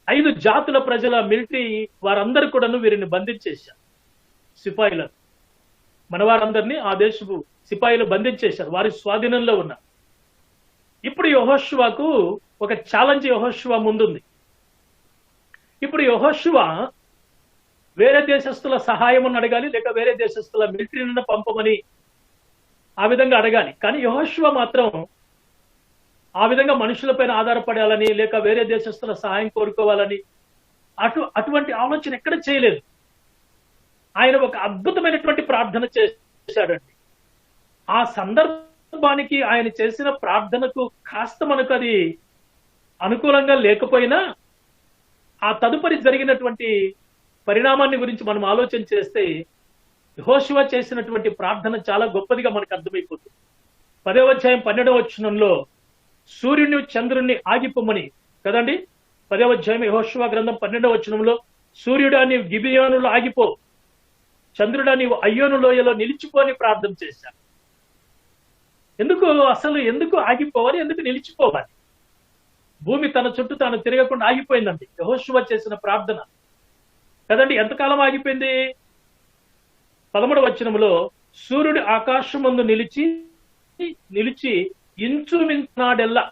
S1: 5 జాతుల ప్రజల మిలిటరీ వారందరూ కూడాను వీరిని బంధించేశారు. సిపాయిలను, మనవారందరినీ ఆ దేశపు సిపాయిలు బంధించేశారు, వారి స్వాధీనంలో ఉన్నారు. ఇప్పుడు యెహోషువకు ఒక ఛాలెంజ్ యెహోషువ ముందుంది. ఇప్పుడు యెహోషువ వేరే దేశస్తుల సహాయం అడగాలి, లేక వేరే దేశస్తుల మిలిటరీని పంపమని ఆ విధంగా అడగాలి. కానీ యెహోషువ మాత్రం ఆ విధంగా మనుషులపైన ఆధారపడాలని, లేక వేరే దేశస్తుల సహాయం కోరుకోవాలని అటువంటి ఆలోచన ఎక్కడ చేయలేదు. ఆయన ఒక అద్భుతమైనటువంటి ప్రార్థన చేశాడండి. ఆ సందర్భానికి ఆయన చేసిన ప్రార్థనకు కాస్త మనకు అది అనుకూలంగా లేకపోయినా ఆ తదుపరి జరిగినటువంటి పరిణామాన్ని గురించి మనం ఆలోచన చేస్తే యెహోషువ చేసినటువంటి ప్రార్థన చాలా గొప్పదిగా మనకు అర్థమైపోతుంది. 10వ అధ్యాయం 12వ వచనంలో సూర్యుని చంద్రుణ్ణి ఆగిపోమని కదండి. 10వ అధ్యాయం యెహోషువ గ్రంథం 12వ వచనంలో సూర్యుడా నీవు గిబియోనులో ఆగిపో, చంద్రుడా నీవు అయ్యోను లోయలో నిలిచిపోని ప్రార్థన చేశాను. ఎందుకు ఆగిపోవాలి, ఎందుకు నిలిచిపోవాలి? భూమి తన చుట్టూ తాను తిరగకుండా ఆగిపోయిందండి యెహోషువ చేసిన ప్రార్థన కదండి. ఎంతకాలం ఆగిపోయింది? 13వ వచనంలో సూర్యుడు ఆకాశం ముందు నిలిచి ఇంచుమించు నాడెల్లా,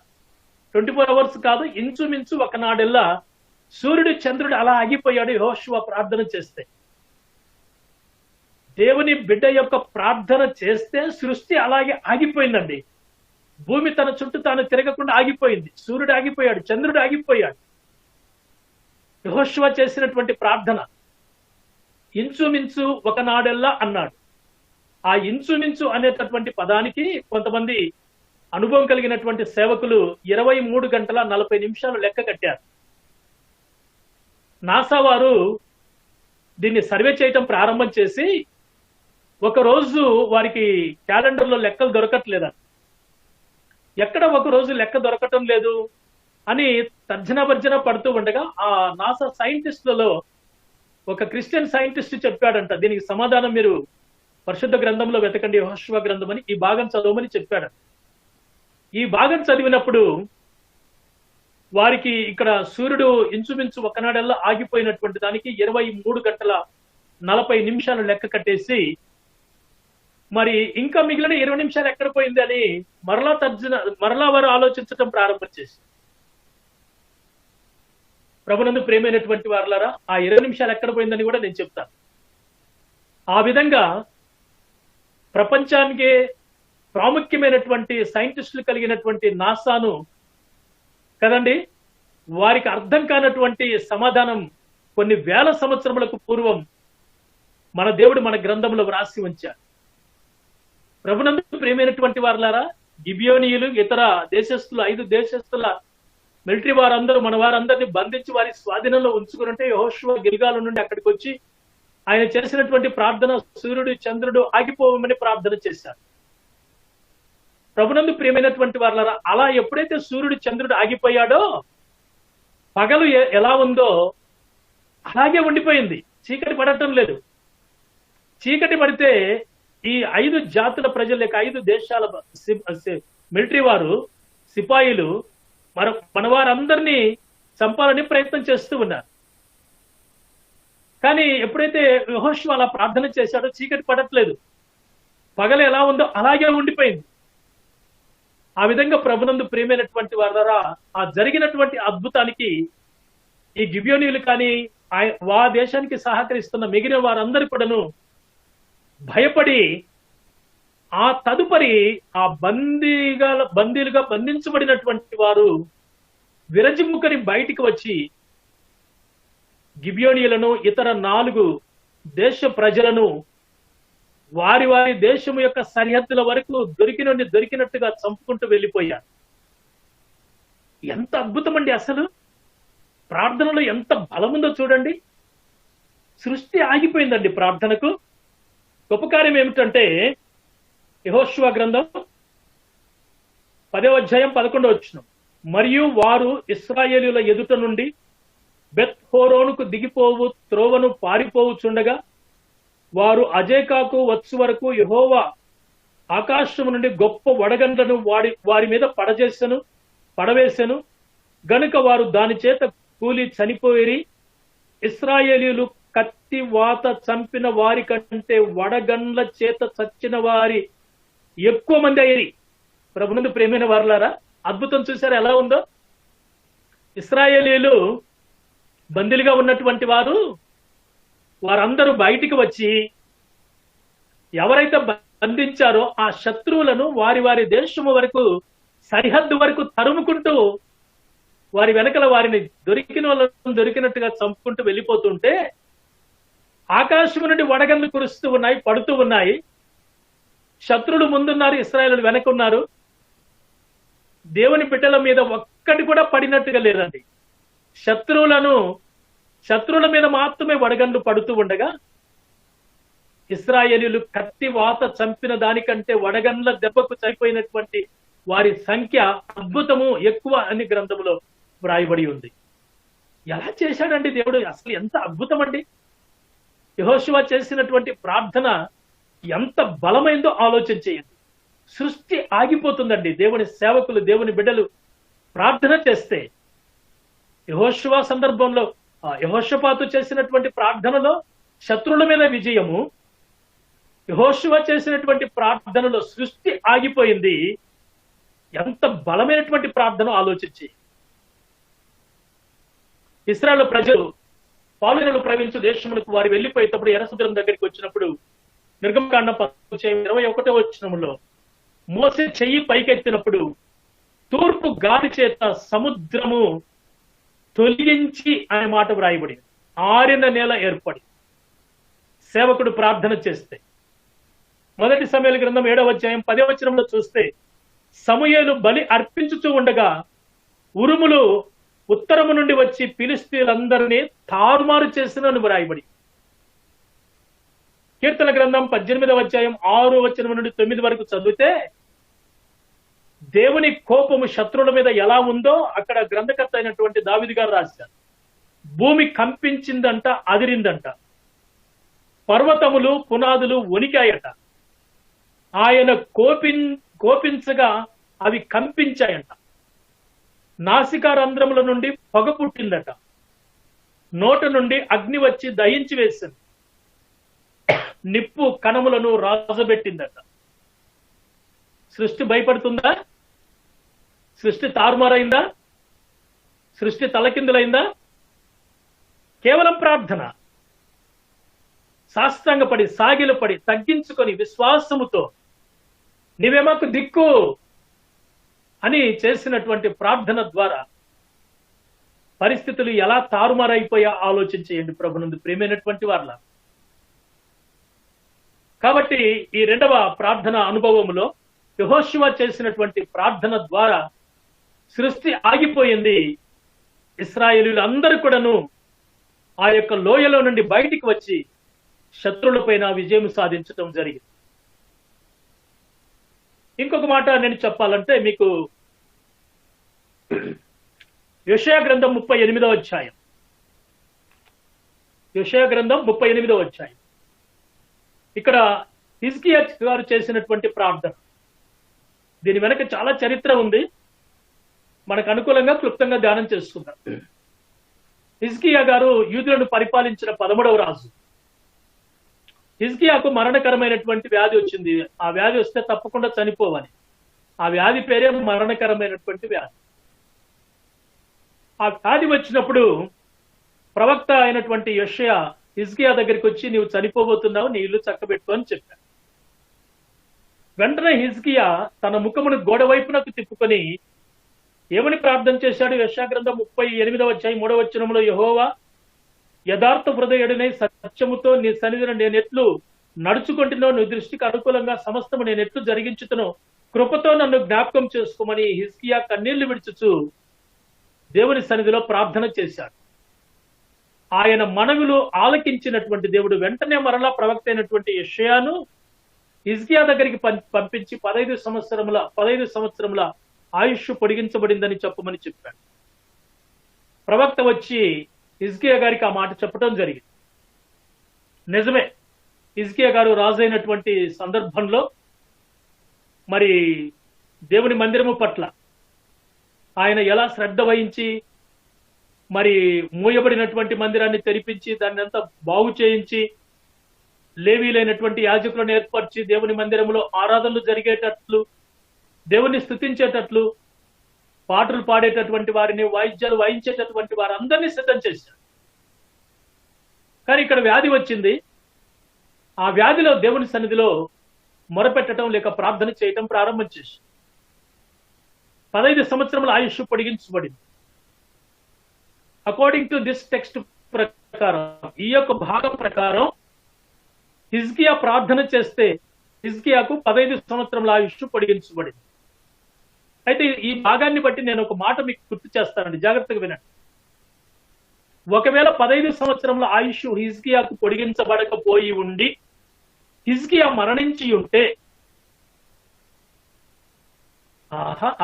S1: 24 అవర్స్ కాదు, ఇంచుమించు ఒక నాడెల్లా సూర్యుడు చంద్రుడు అలా ఆగిపోయాడు యెహోషువ ప్రార్థన చేస్తే. దేవుని బిడ్డ యొక్క ప్రార్థన చేస్తే సృష్టి అలాగే ఆగిపోయిందండి. భూమి తన చుట్టూ తాను తిరగకుండా ఆగిపోయింది. సూర్యుడు ఆగిపోయాడు, చంద్రుడు ఆగిపోయాడు. యెహోషువ చేసినటువంటి ప్రార్థన ఇంచుమించు ఒక నాడెల్లా అన్నాడు. ఆ ఇంచుమించు అనేటటువంటి పదానికి కొంతమంది అనుభవం కలిగినటువంటి సేవకులు 23 గంటల 40 నిమిషాలు లెక్క కట్టారు. నాసా వారు దీన్ని సర్వే చేయటం ప్రారంభం చేసి ఒక రోజు వారికి క్యాలెండర్లో లెక్కలు దొరకట్లేదని, ఎక్కడ ఒక రోజు లెక్క దొరకటం లేదు అని తర్జన భర్జన పడుతూ ఉండగా ఆ నాసా సైంటిస్టులలో ఒక క్రిస్టియన్ సైంటిస్ట్ చెప్పాడంట, దీనికి సమాధానం మీరు పరిశుద్ధ గ్రంథంలో వెతకండి, యెహోషువ గ్రంథం అని, ఈ భాగం చదవమని చెప్పాడు. ఈ భాగం చదివినప్పుడు వారికి ఇక్కడ సూర్యుడు ఇంచుమించు ఒకనాడల్లా ఆగిపోయినటువంటి దానికి 23 గంటల 40 నిమిషాలు లెక్క కట్టేసి, మరి ఇంకా మిగిలిన 20 నిమిషాలు ఎక్కడ పోయింది అని మరలా వారు ఆలోచించడం ప్రారంభం చేసి, ప్రభునందు ప్రేమైనటువంటి వారులారా, ఆ 20 నిమిషాలు ఎక్కడ పోయిందని కూడా నేను చెప్తాను. ఆ విధంగా ప్రపంచానికి ప్రాముఖ్యమైనటువంటి సైంటిస్టులు కలిగినటువంటి నాసాను కదండి, వారికి అర్థం కానటువంటి సమాధానం కొన్ని వేల సంవత్సరములకు పూర్వం మన దేవుడు మన గ్రంథంలో వ్రాసి ఉంచారు. ప్రభునందు ప్రేమైనటువంటి వారులారా, గిబియోనీయులు ఇతర దేశస్తులు 5 దేశస్తుల మిలిటరీ వారందరూ మన వారందరినీ బంధించి వారి స్వాధీనంలో ఉంచుకున్నట్టే యెహోషువ గిల్గాలు నుండి అక్కడికి వచ్చి ఆయన చేసినటువంటి ప్రార్థన సూర్యుడు చంద్రుడు ఆగిపోవమని ప్రార్థన చేశారు. ప్రభునందు ప్రియమైనటువంటి వారులారా, అలా ఎప్పుడైతే సూర్యుడు చంద్రుడు ఆగిపోయాడో పగలు ఎలా ఉందో అలాగే ఉండిపోయింది, చీకటి పడటం లేదు. చీకటి పడితే ఈ 5 జాతుల ప్రజల యొక్క 5 దేశాల మిలిటరీ వారు సిపాయిలు మన వారందరినీ చంపాలని ప్రయత్నం చేస్తూ ఉన్నారు. కానీ ఎప్పుడైతే యెహోషువ అలా ప్రార్థన చేశాడో చీకటి పడట్లేదు, పగలు ఎలా ఉందో అలాగే ఉండిపోయింది. ఆ విధంగా ప్రభునందు ప్రియమైనటువంటి వారా, ఆ జరిగినటువంటి అద్భుతానికి ఈ గిబియోనీయులు కానీ ఆ దేశానికి సహకరిస్తున్న మిగిలిన వారందరూ కూడాను భయపడి ఆ తదుపరి ఆ బందీలుగా బంధించబడినటువంటి వారు విరజిమ్ముకని బయటికి వచ్చి గిబియోనీయులను ఇతర 4 దేశ ప్రజలను వారి వారి దేశము యొక్క సరిహద్దుల వరకు దొరికినట్టుగా చంపుకుంటూ వెళ్ళిపోయారు. ఎంత అద్భుతం అండి! అసలు ప్రార్థనలో ఎంత బలముందో చూడండి. సృష్టి ఆగిపోయిందండి ప్రార్థనకు. గొప్ప కార్యం ఏమిటంటే యెహోషువ గ్రంథం 10వ అధ్యాయం 11వ వచనం. మరియు వారు ఇశ్రాయేలీయుల ఎదుట నుండి బెత్ హోరోనుకు దిగిపోవు త్రోవను పారిపోవుచుండగా వారు అజేకాకు వచ్చు వరకు యెహోవా ఆకాశము నుండి గొప్ప వడగండ్లను వారి మీద పడవేసెను గనుక వారు దాని చేత కూలి చనిపోయి ఇశ్రాయేలీయులు కత్తి వాత చంపిన వారి కంటే వడగండ్ల చేత చచ్చిన వారి ఎక్కువ మంది అయ్యి. ప్రభునందు ప్రేమైన వారలారా, అద్భుతం చూసారు ఎలా ఉందో. ఇశ్రాయేలీయులు బందీలుగా ఉన్నటువంటి వారందరూ బయటికి వచ్చి ఎవరైతే బంధించారో ఆ శత్రువులను వారి వారి దేశము వరకు సరిహద్దు వరకు తరుముకుంటూ వారి వెనకల వారిని దొరికినట్టుగా చంపుకుంటూ వెళ్ళిపోతుంటే ఆకాశము నుండి వడగండ్లు కురుస్తూ ఉన్నాయి, పడుతూ ఉన్నాయి. శత్రువులు ముందున్నారు, ఇశ్రాయేలు వెనకున్నారు. దేవుని బిడ్డల మీద ఒక్కటి కూడా పడినట్టుగా లేదండి. శత్రువుల మీద మాత్రమే వడగండ్లు పడుతూ ఉండగా ఇశ్రాయేలీయులు కత్తి వాత చంపిన దానికంటే వడగండ్ల దెబ్బకు చనిపోయినటువంటి వారి సంఖ్య అద్భుతము ఎక్కువ అని గ్రంథంలో వ్రాయబడి ఉంది. ఎలా చేశాడండి దేవుడు! అసలు ఎంత అద్భుతం అండి! యెహోషువ చేసినటువంటి ప్రార్థన ఎంత బలమైందో ఆలోచన చేయండి. సృష్టి ఆగిపోతుందండి. దేవుని సేవకులు, దేవుని బిడ్డలు ప్రార్థన చేస్తే. యెహోషువ సందర్భంలో యెహోషాపాతు చేసినటువంటి ప్రార్థనలో శత్రువుల మీద విజయము, యెహోషువ చేసినటువంటి ప్రార్థనలో సృష్టి ఆగిపోయింది. ఎంత బలమైనటువంటి ప్రార్థన ఆలోచించి. ఇశ్రాయేలు ప్రజలు పాలుగొనలు ప్రవేశించు దేశములకు వారు వెళ్ళిపోయేటప్పుడు ఎర్ర సముద్రం దగ్గరికి వచ్చినప్పుడు నిర్గమకాండం 21వ వచనంలో మోసే చెయ్యి పైకెత్తినప్పుడు తూర్పు గాలి చేత సముద్రము తొలగించి అనే మాట వ్రాయబడింది. ఆరిన నేల ఏర్పడి సేవకుడు ప్రార్థన చేస్తే. మొదటి సమూయేలు గ్రంథం 7వ అధ్యాయం 10వ వచనంలో చూస్తే సమూయేలు బలి అర్పించుచూ ఉండగా ఉరుములు ఉత్తరము నుండి వచ్చి ఫిలిష్తీయులందరినీ తారుమారు చేసినని వ్రాయబడి. కీర్తన గ్రంథం 18వ అధ్యాయం 6వ వచనం నుండి 9 వరకు చదివితే దేవుని కోపము శత్రువుల మీద ఎలా ఉందో అక్కడ గ్రంథకర్త అయినటువంటి దావీదు గారు రాశారు. భూమి కంపించిందంట, అదిరిందంట. పర్వతములు పునాదులు వణికాయట. ఆయన కోపించగా అవి కంపించాయంట. నాసికా రంధ్రముల నుండి పొగ పుట్టిందట. నోట నుండి అగ్ని వచ్చి దహించి వేసింది. నిప్పు కణములను రాజబెట్టిందట. సృష్టి భయపడుతుందా? సృష్టి తారుమారైందా? సృష్టి తలకిందులైందా? కేవలం ప్రార్థన, సాష్టాంగపడి సాగిలపడి తగ్గించుకొని విశ్వాసముతో నీవే మాకు దిక్కు అని చేసినటువంటి ప్రార్థన ద్వారా పరిస్థితులు ఎలా తారుమారైపోయా ఆలోచించేయండి ప్రభునందు ప్రియమైనటువంటి వారల. కాబట్టి ఈ రెండవ ప్రార్థన అనుభవంలో యెహోషువ చేసినటువంటి ప్రార్థన ద్వారా సృష్టి ఆగిపోయింది. ఇశ్రాయేలీయులు అందరూ కూడాను ఆ యొక్క లోయలో నుండి బయటికి వచ్చి శత్రువులపైన విజయం సాధించడం జరిగింది. ఇంకొక మాట నేను చెప్పాలంటే మీకు యెషయా గ్రంథం 38వ అధ్యాయం. యెషయా గ్రంథం 38వ అధ్యాయం. ఇక్కడ హిజ్కియా గారు చేసినటువంటి ప్రార్థన. దీని వెనక చాలా చరిత్ర ఉంది. మనకు అనుకూలంగా క్లుప్తంగా ధ్యానం చేసుకుందాం. హిజ్కియా గారు యూదులను పరిపాలించిన 11వ రాజు. హిజ్కియాకు మరణకరమైనటువంటి వ్యాధి వచ్చింది. ఆ వ్యాధి వస్తే తప్పకుండా చనిపోవాలి. ఆ వ్యాధి పేరే మరణకరమైనటువంటి వ్యాధి. ఆ వ్యాధి వచ్చినప్పుడు ప్రవక్త అయినటువంటి యెషయా హిజ్కియా దగ్గరికి వచ్చి నీవు చనిపోబోతున్నావు, నీ ఇల్లు చక్కబెట్టు అని చెప్పాడు. వెంటనే హిజ్కియా తన ముఖమును గోడ వైపునకు తిప్పుకొని ఏమని ప్రార్థన చేశాడు? యెషయా గ్రంథం 38వ అధ్యాయం 3వ వచనంలో, యెహోవా యథార్థ హృదయుడినై సత్యముతో నీ సన్నిధిని నేనెట్లు నడుచుకుంటున్నో, నీ దృష్టికి అనుకూలంగా సమస్తము నేనెట్లు జరిగించుతునో కృపతో నన్ను జ్ఞాపకం చేసుకోమని హిజ్కియా కన్నీళ్లు విడుచుచు దేవుని సన్నిధిలో ప్రార్థన చేశాడు. ఆయన మనవిలో ఆలకించినటువంటి దేవుడు వెంటనే మరలా ప్రవక్త అయినటువంటి యెషయాను హిజ్కియా దగ్గరికి పంపించి 15 సంవత్సరముల ఆయుష్ పొడిగించబడిందని చెప్పమని చెప్పాడు. ప్రవక్త వచ్చి హిజ్కియా గారికి ఆ మాట చెప్పడం జరిగింది. నిజమే, హిజ్కియా గారు రాజు అయినటువంటి సందర్భంలో మరి దేవుని మందిరము పట్ల ఆయన ఎలా శ్రద్ధ వహించి మరి మూయబడినటువంటి మందిరాన్ని తెరిపించి దాన్ని అంతా బాగు చేయించి లేవీలైనటువంటి యాజకులను ఏర్పరిచి దేవుని మందిరంలో ఆరాధనలు జరిగేటట్లు, దేవుని స్తుతించేటట్లు, పాటలు పాడేటటువంటి వారిని, వాయిద్యాలు వాయించేటటువంటి వారందరినీ సిద్ధం చేశారు. కానీ ఇక్కడ వ్యాధి వచ్చింది. ఆ వ్యాధిలో దేవుని సన్నిధిలో మొరపెట్టడం లేక ప్రార్థన చేయటం ప్రారంభం చేసి 15 సంవత్సరముల ఆయుష్ పొడిగించబడింది. అకార్డింగ్ టు దిస్ టెక్స్ట్ ప్రకారం, ఈ యొక్క భాగం ప్రకారం హిజ్కియా ప్రార్థన చేస్తే హిజ్కియాకు 15 సంవత్సరముల ఆయుష్ పొడిగించబడింది. అయితే ఈ భాగాన్ని బట్టి నేను ఒక మాట మీకు గుర్తు చేస్తానండి, జాగ్రత్తగా వినండి. ఒకవేళ 15 సంవత్సరముల ఆయుష్ హిజ్కియాకు పొడిగించబడకపోయి ఉండి హిజ్కియా మరణించి ఉంటే,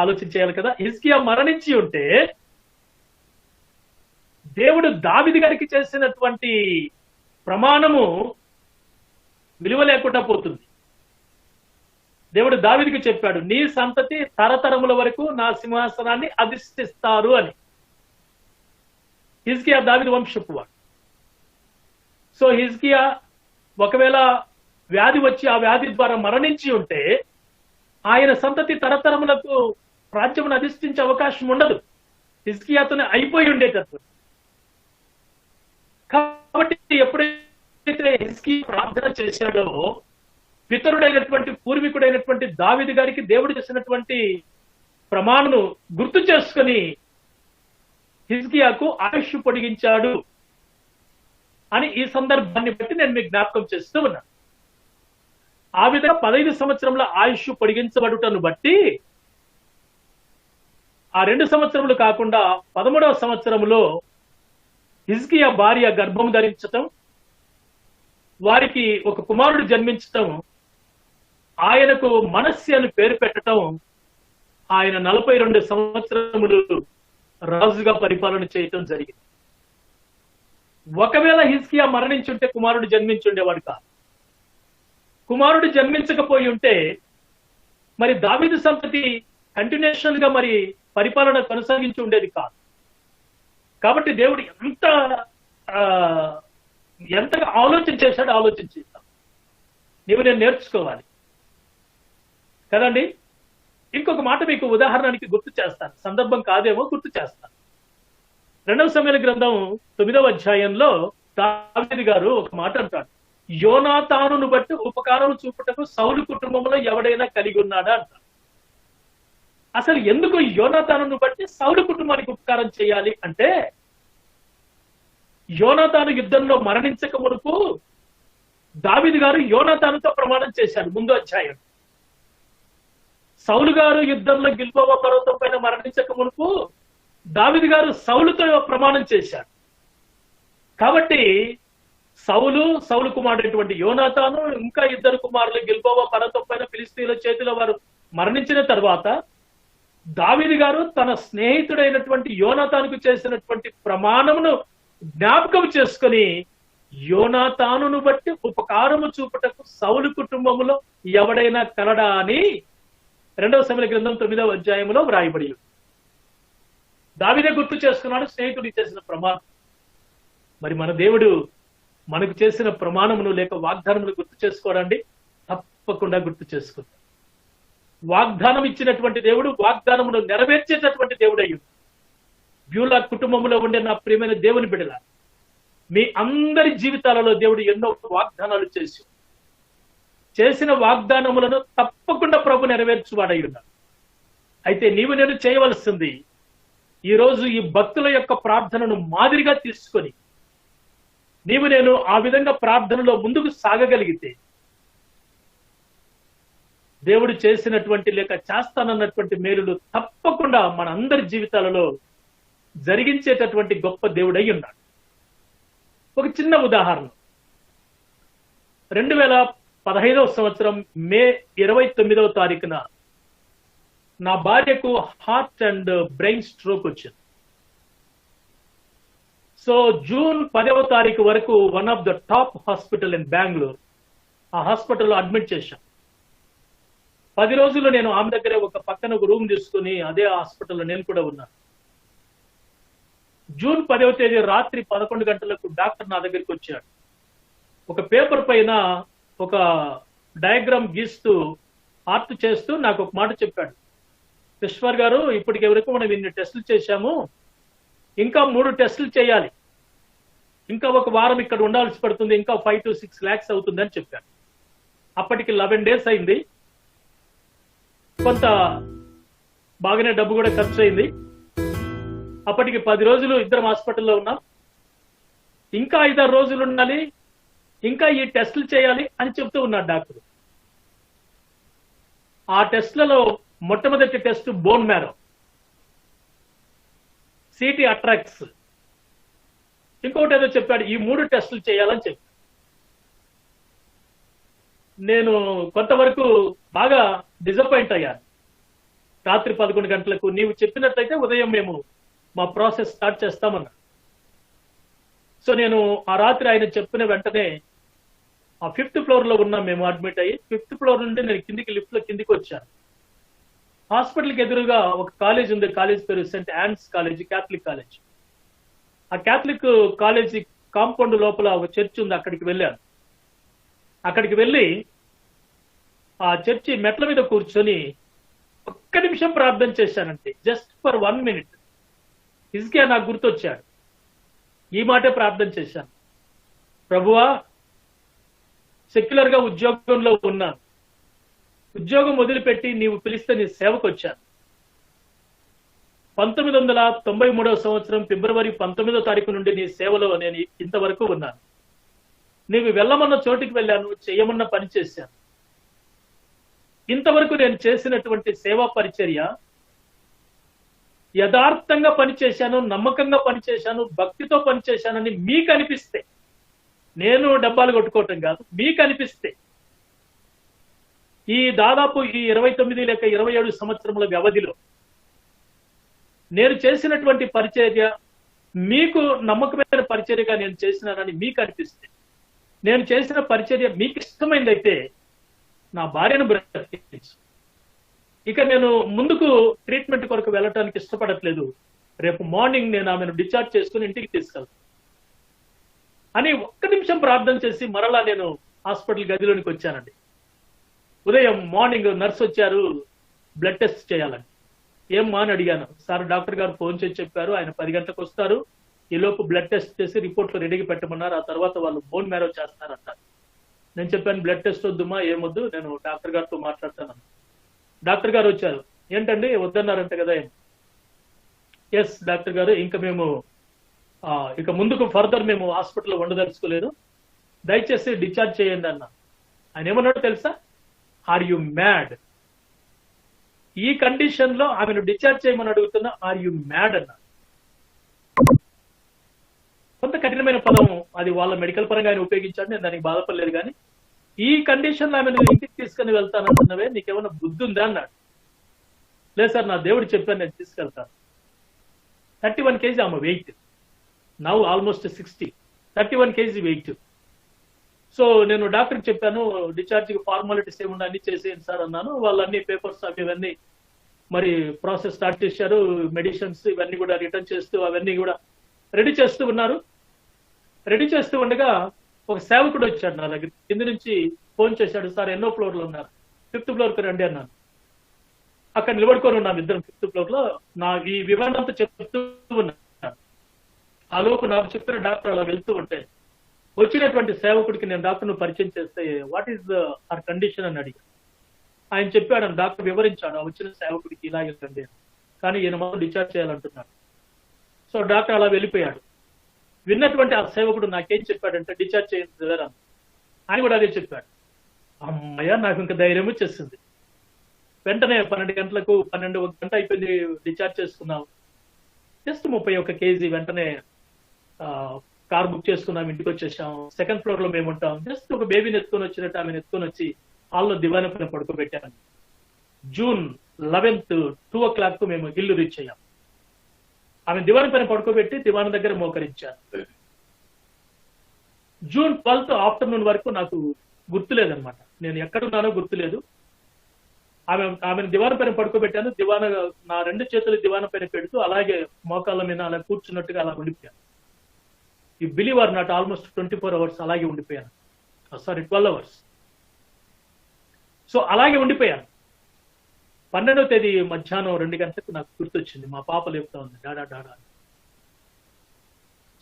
S1: ఆలోచించేయాలి కదా, హిజ్కియా మరణించి ఉంటే దేవుడు దావీదు గారికి చేసినటువంటి ప్రమాణము విలువ లేకుండా పోతుంది. దేవుడు దావీదుకి చెప్పాడు, నీ సంతతి తరతరముల వరకు నా సింహాసనాన్ని అధిష్ఠిస్తారు అని. హిజ్కియా దావీదు వంశపు వాడు. సో హిజ్కియా ఒకవేళ వ్యాధి వచ్చి ఆ వ్యాధి ద్వారా మరణించి ఉంటే ఆయన సంతతి తరతరములకు రాజ్యమును అధిష్ఠించే అవకాశం ఉండదు. హిజ్కియాతోనే అయిపోయి ఉండేటట్టు. కాబట్టి ఎప్పుడైతే హిజ్కియా ప్రార్థన చేశాడో పితరుడైనటువంటి పూర్వీకుడైనటువంటి దావీదు గారికి దేవుడు చేసినటువంటి ప్రమాణను గుర్తు చేసుకుని హిజ్కియాకు ఆయుష్ పొడిగించాడు అని ఈ సందర్భాన్ని బట్టి నేను మీకు జ్ఞాపకం చేస్తూ ఉన్నాను. ఆ విధంగా 15 సంవత్సరముల ఆయుష్ పొడిగించబడుటను బట్టి ఆ 2 సంవత్సరములు కాకుండా 13వ సంవత్సరములో హిజ్కియా భార్య గర్భం ధరించటం, వారికి ఒక కుమారుడు జన్మించటం, ఆయనకు మనస్సు అని పేరు పెట్టడం, ఆయన 42 సంవత్సరములు రాజుగా పరిపాలన చేయటం జరిగింది. ఒకవేళ హిజ్కియా మరణించుంటే కుమారుడు జన్మించుండేవాడు కాదు. కుమారుడు జన్మించకపోయి ఉంటే మరి దావీదు సంతతి కంటిన్యూషన్ గా మరి పరిపాలన కొనసాగించి ఉండేది కాదు. కాబట్టి దేవుడు ఎంతగా ఆలోచన చేశాడో ఆలోచించేద్దాం. నేను నేర్చుకోవాలి కదండి. ఇంకొక మాట మీకు ఉదాహరణకి గుర్తు చేస్తాను, సందర్భం కాదేమో గుర్తు చేస్తాను. 2వ సమూయేలు గ్రంథం 9వ అధ్యాయంలో దావీదు గారు ఒక మాట అంటాడు, యోనాతానును బట్టి ఉపకారం చూపుటకు సౌలు కుటుంబంలో ఎవడైనా కలిగి ఉన్నాడా అంటాడు. అసలు ఎందుకు యోనాతానును బట్టి సౌలు కుటుంబానికి ఉపకారం చేయాలి అంటే, యోనాతాను యుద్ధంలో మరణించక మునుపు దావీదు గారు యోనాతానుతో ప్రమాణం చేశాడు. ముందు అధ్యాయం, సౌలు గారు యుద్ధంలో గిల్బోవ పర్వతం పైన మరణించక మునుపు దావీదు గారు సౌలుతో ప్రమాణం చేశాడు. కాబట్టి సౌలు కుమారుడైనటువంటి యోనాతాను ఇంకా 2 కుమారులు గిల్బోవ పర్వతం పైన ఫిలిస్తీన్ల చేతిలో వారు మరణించిన తర్వాత దావీదు గారు తన స్నేహితుడైనటువంటి యోనాతానుకు చేసినటువంటి ప్రమాణమును జ్ఞాపకం చేసుకుని యోనాతానును బట్టి ఉపకారము చూపుటకు సౌలు కుటుంబములో ఎవడైనా కలడా అని 2వ సమూయేలు గ్రంథం 9వ అధ్యాయంలో వ్రాయబడి. దావీదే గుర్తు చేసుకున్నాడు స్నేహితుడికి చేసిన ప్రమాణం. మరి మన దేవుడు మనకు చేసిన ప్రమాణమును లేక వాగ్దానమును గుర్తు చేసుకోరండి? తప్పకుండా గుర్తు చేసుకుంటాం. వాగ్దానం ఇచ్చినటువంటి దేవుడు వాగ్దానమును నెరవేర్చేటటువంటి దేవుడు అయ్యింది. బ్యూలా కుటుంబంలో ఉండే నా ప్రియమైన దేవుని బిడ్డల, మీ అందరి జీవితాలలో దేవుడు ఎన్నో వాగ్దానాలు చేసి చేసిన వాగ్దానములను తప్పకుండా ప్రభు నెరవేర్చువాడై ఉన్నాడు. అయితే నీవు నేను చేయవలసింది ఈ రోజు ఈ భక్తుల యొక్క ప్రార్థనను మాదిరిగా తీసుకొని నీవు నేను ఆ విధంగా ప్రార్థనలో ముందుకు సాగగలిగితే దేవుడు చేసినటువంటి లేక చేస్తానన్నటువంటి మేలులు తప్పకుండా మన అందరి జీవితాలలో జరిగించేటటువంటి గొప్ప దేవుడై ఉన్నాడు. ఒక చిన్న ఉదాహరణ, 2015వ సంవత్సరం మే 29వ తారీఖున నా భార్యకు హార్ట్ అండ్ బ్రెయిన్ స్ట్రోక్ వచ్చింది. సో జూన్ 10వ తారీఖు వరకు one of the top hospital in Bengaluru, ఆ హాస్పిటల్లో అడ్మిట్ చేశాం. 10 రోజులు నేను ఆమె దగ్గరే ఒక పక్కన ఒక రూమ్ తీసుకుని అదే హాస్పిటల్లో నేను కూడా ఉన్నాను. జూన్ 10వ తేదీ రాత్రి 11 గంటలకు డాక్టర్ నా దగ్గరికి వచ్చాడు. ఒక పేపర్ పైన ఒక డయాగ్రామ్ గీస్తూ ఆర్ట్ చేస్తూ నాకు ఒక మాట చెప్పాడు. విశ్వర్ గారు, ఇప్పటికి వరకు మనం ఇన్ని టెస్టులు చేశాము, ఇంకా 3 టెస్టులు చేయాలి, ఇంకా ఒక వారం ఇక్కడ ఉండాల్సి పడుతుంది, ఇంకా 5 to 6 lakhs అవుతుంది అని చెప్పాడు. అప్పటికి 11 days అయింది. కొంత బాగానే డబ్బు కూడా ఖర్చు అయింది. అప్పటికి 10 రోజులు ఇద్దరం హాస్పిటల్లో ఉన్నాం. ఇంకా 5-6 రోజులు ఉండాలి, ఇంకా ఈ టెస్టులు చేయాలి అని చెప్తూ ఉన్నాడు డాక్టర్. ఆ టెస్ట్లలో మొట్టమొదటి టెస్ట్ బోన్ మ్యారో, సిటీ అట్రాక్స్, ఇంకొకటి ఏదో చెప్పాడు. ఈ 3 టెస్టులు చేయాలని చెప్పాడు. నేను కొంతవరకు బాగా డిసప్పాయింట్ అయ్యాను. రాత్రి 11 గంటలకు నీవు చెప్పినట్లయితే ఉదయం మేము మా ప్రాసెస్ స్టార్ట్ చేస్తామన్నా. సో నేను ఆ రాత్రి ఆయన చెప్పిన వెంటనే ఆ 5th floor లో ఉన్నాం మేము అడ్మిట్ అయ్యి. 5th floor నుండి నేను లిఫ్ట్ లో కిందికి వచ్చాను. హాస్పిటల్కి ఎదురుగా ఒక కాలేజ్ ఉంది. కాలేజ్ పేరు Saint yawns college, Catholic college. ఆ క్యాథలిక్ కాలేజీ కాంపౌండ్ లోపల ఒక చర్చ్ ఉంది, అక్కడికి వెళ్ళాను. అక్కడికి వెళ్ళి ఆ చర్చి మెట్ల మీద కూర్చొని 1 నిమిషం ప్రార్థన చేశానంటే, జస్ట్ ఫర్ 1 minute. హిజ్కియా నాకు గుర్తొచ్చాడు. ఈ మాటే ప్రార్థన చేశాను. ప్రభువా, సెక్యులర్ గా ఉద్యోగంలో ఉన్నాను, ఉద్యోగం వదిలిపెట్టి నీవు పిలిస్తే నీ సేవకు వచ్చాను. 1993వ సంవత్సరం ఫిబ్రవరి 19వ తారీఖు నుండి నీ సేవలో నేను ఇంతవరకు ఉన్నాను. నీవు వెళ్ళమన్న చోటికి వెళ్ళాను, చేయమన్న పని చేశాను. ఇంతవరకు నేను చేసినటువంటి సేవా పరిచర్య యథార్థంగా పనిచేశాను, నమ్మకంగా పనిచేశాను, భక్తితో పనిచేశానని మీకు అనిపిస్తే, నేను డబ్బాలు కొట్టుకోవటం కాదు, మీకు అనిపిస్తే ఈ దాదాపు ఈ 29 లేక 27 సంవత్సరముల వ్యవధిలో నేను చేసినటువంటి పరిచర్య మీకు నమ్మకమైన పరిచర్యగా నేను చేసినానని మీకు అనిపిస్తే, నేను చేసిన పరిచర్య మీకు ఇష్టమైందైతే నా భార్యను బ్రతికించు. ఇక నేను ముందుకు ట్రీట్మెంట్ కొరకు వెళ్ళటానికి ఇష్టపడట్లేదు, రేపు మార్నింగ్ నేను ఆమెను డిశ్చార్జ్ చేసుకుని ఇంటికి తీసుకెళ్తాను అని 1 నిమిషం ప్రార్థన చేసి మరలా నేను హాస్పిటల్ గదిలోనికి వచ్చానండి. ఉదయం మార్నింగ్ నర్స్ వచ్చారు బ్లడ్ టెస్ట్ చేయాలని. ఏమ్మా అని అడిగాను. సార్, డాక్టర్ గారు ఫోన్ చేసి చెప్పారు, ఆయన 10 గంటలకు వస్తారు, ఈ లోపు బ్లడ్ టెస్ట్ చేసి రిపోర్ట్లు రెడీగా పెట్టమన్నారు, ఆ తర్వాత వాళ్ళు బోన్ మ్యారో చేస్తారంటారు. నేను చెప్పాను, బ్లడ్ టెస్ట్ వద్దుమా, ఏమొద్దు, నేను డాక్టర్ గారితో మాట్లాడతాను. డాక్టర్ గారు వచ్చారు. ఏంటండి వద్దన్నారంట కదా? ఎస్ డాక్టర్ గారు, ఇంకా మేము ఇక ముందుకు ఫర్దర్ మేము హాస్పిటల్లో ఉండదలుచుకోలేదు, దయచేసి డిశ్చార్జ్ చేయండి అన్న. ఆయన ఏమన్నాడో తెలుసా? Are you mad? ఈ కండిషన్ లో ఆమెను డిశ్చార్జ్ చేయమని అడుగుతున్నా, ఆర్ యు మ్యాడ్ అన్న. కొంత కఠినమైన పదం అది, వాళ్ళ మెడికల్ పరంగా ఆయన ఉపయోగించాడు, నేను దానికి బాధపడలేదు. కానీ ఈ కండిషన్ లో ఆమెను ఇంటికి తీసుకుని వెళ్తానంటున్నవే, నీకేమైనా బుద్ధి ఉందా అన్నాడు. లేదు సార్, నా దేవుడు చెప్పాను, నేను తీసుకెళ్తాను. 31 kg ఆమె weight, now almost 60, 31 kg weight. So నేను డాక్టర్కి చెప్పాను, డిశ్చార్జ్కి ఫార్మాలిటీస్ ఏమున్నా అన్ని చేసేయండి సార్ అన్నాను. వాళ్ళన్ని పేపర్స్ అవి ఇవన్నీ మరి ప్రాసెస్ స్టార్ట్ చేశారు. మెడిసిన్స్ ఇవన్నీ కూడా రిటర్న్ చేస్తూ అవన్నీ కూడా రెడీ చేస్తూ ఉన్నారు. రెడీ చేస్తూ ఉండగా ఒక సేవకుడు వచ్చాడు నా దగ్గర, కింద నుంచి ఫోన్ చేశాడు. సార్, ఎన్నో ఫ్లోర్లో ఉన్నారు? 5th floorకి రండి అన్నాను. అక్కడ నిలబడుకొని ఉన్నాం ఇద్దరం 5th floor లో. నా ఈ వివరణ అంతా చెప్తూ ఉన్నాను. ఆ లోపు నాకు చెప్పిన డాక్టర్ అలా వెళ్తూ ఉంటే వచ్చినటువంటి సేవకుడికి నేను డాక్టర్ను పరిచయం చేస్తే వాట్ ఈస్ అవర్ కండిషన్ అని అడిగాను. ఆయన చెప్పాడు, డాక్టర్ వివరించాడు ఆ వచ్చిన సేవకుడికి ఇలా ఇవ్వండి, కానీ ఈయన మాత్రం డిశ్చార్జ్ చేయాలంటున్నాడు. సో డాక్టర్ అలా వెళ్ళిపోయాడు. విన్నటువంటి ఆ సేవకుడు నాకేం చెప్పాడంటే డిశ్చార్జ్ చేయండి సార్ అని. ఆయన కూడా అదే చెప్పాడు. అమ్మయ్య, నాకు ఇంకా ధైర్యం వచ్చేసింది. వెంటనే 12 గంటలకు 12 గంట అయిపోయింది, డిశ్చార్జ్ చేసుకున్నాం. Just 31 kg. వెంటనే కార్ బుక్ చేసుకున్నాం, ఇంటికి వచ్చేసాం. సెకండ్ ఫ్లోర్ లో మేము ఉంటాం. జస్ట్ ఒక బేబీని ఎత్తుకొని వచ్చినట్టు ఆమెను ఎత్తుకొని వచ్చి హాల్లో దివాన పైన పడుకోబెట్టాను. June 11th 2 o'clock మేము ఇల్లు రీచ్ అయ్యాం. ఆమె దివాన పైన పడుకోబెట్టి దివాన దగ్గర మోకరించాను. June 12th ఆఫ్టర్నూన్ వరకు నాకు గుర్తులేదనమాట, నేను ఎక్కడున్నానో గుర్తులేదు. ఆమెను దివాన పైన పడుకోబెట్టాను. నా 2 చేతులు దివాన పైన పెడుతూ అలాగే మోకాళ్ళ మీద అలా కూర్చున్నట్టుగా అలా ఉండిపోయాను. ఈ believe are not, almost 24 hours అలాగే ఉండిపోయాను. Sorry, 12 hours. సో అలాగే ఉండిపోయాను. 12వ తేదీ మధ్యాహ్నం 2 గంటలకు నాకు గుర్తొచ్చింది. మా పాప లేపుతా ఉంది, డాడా డాడా.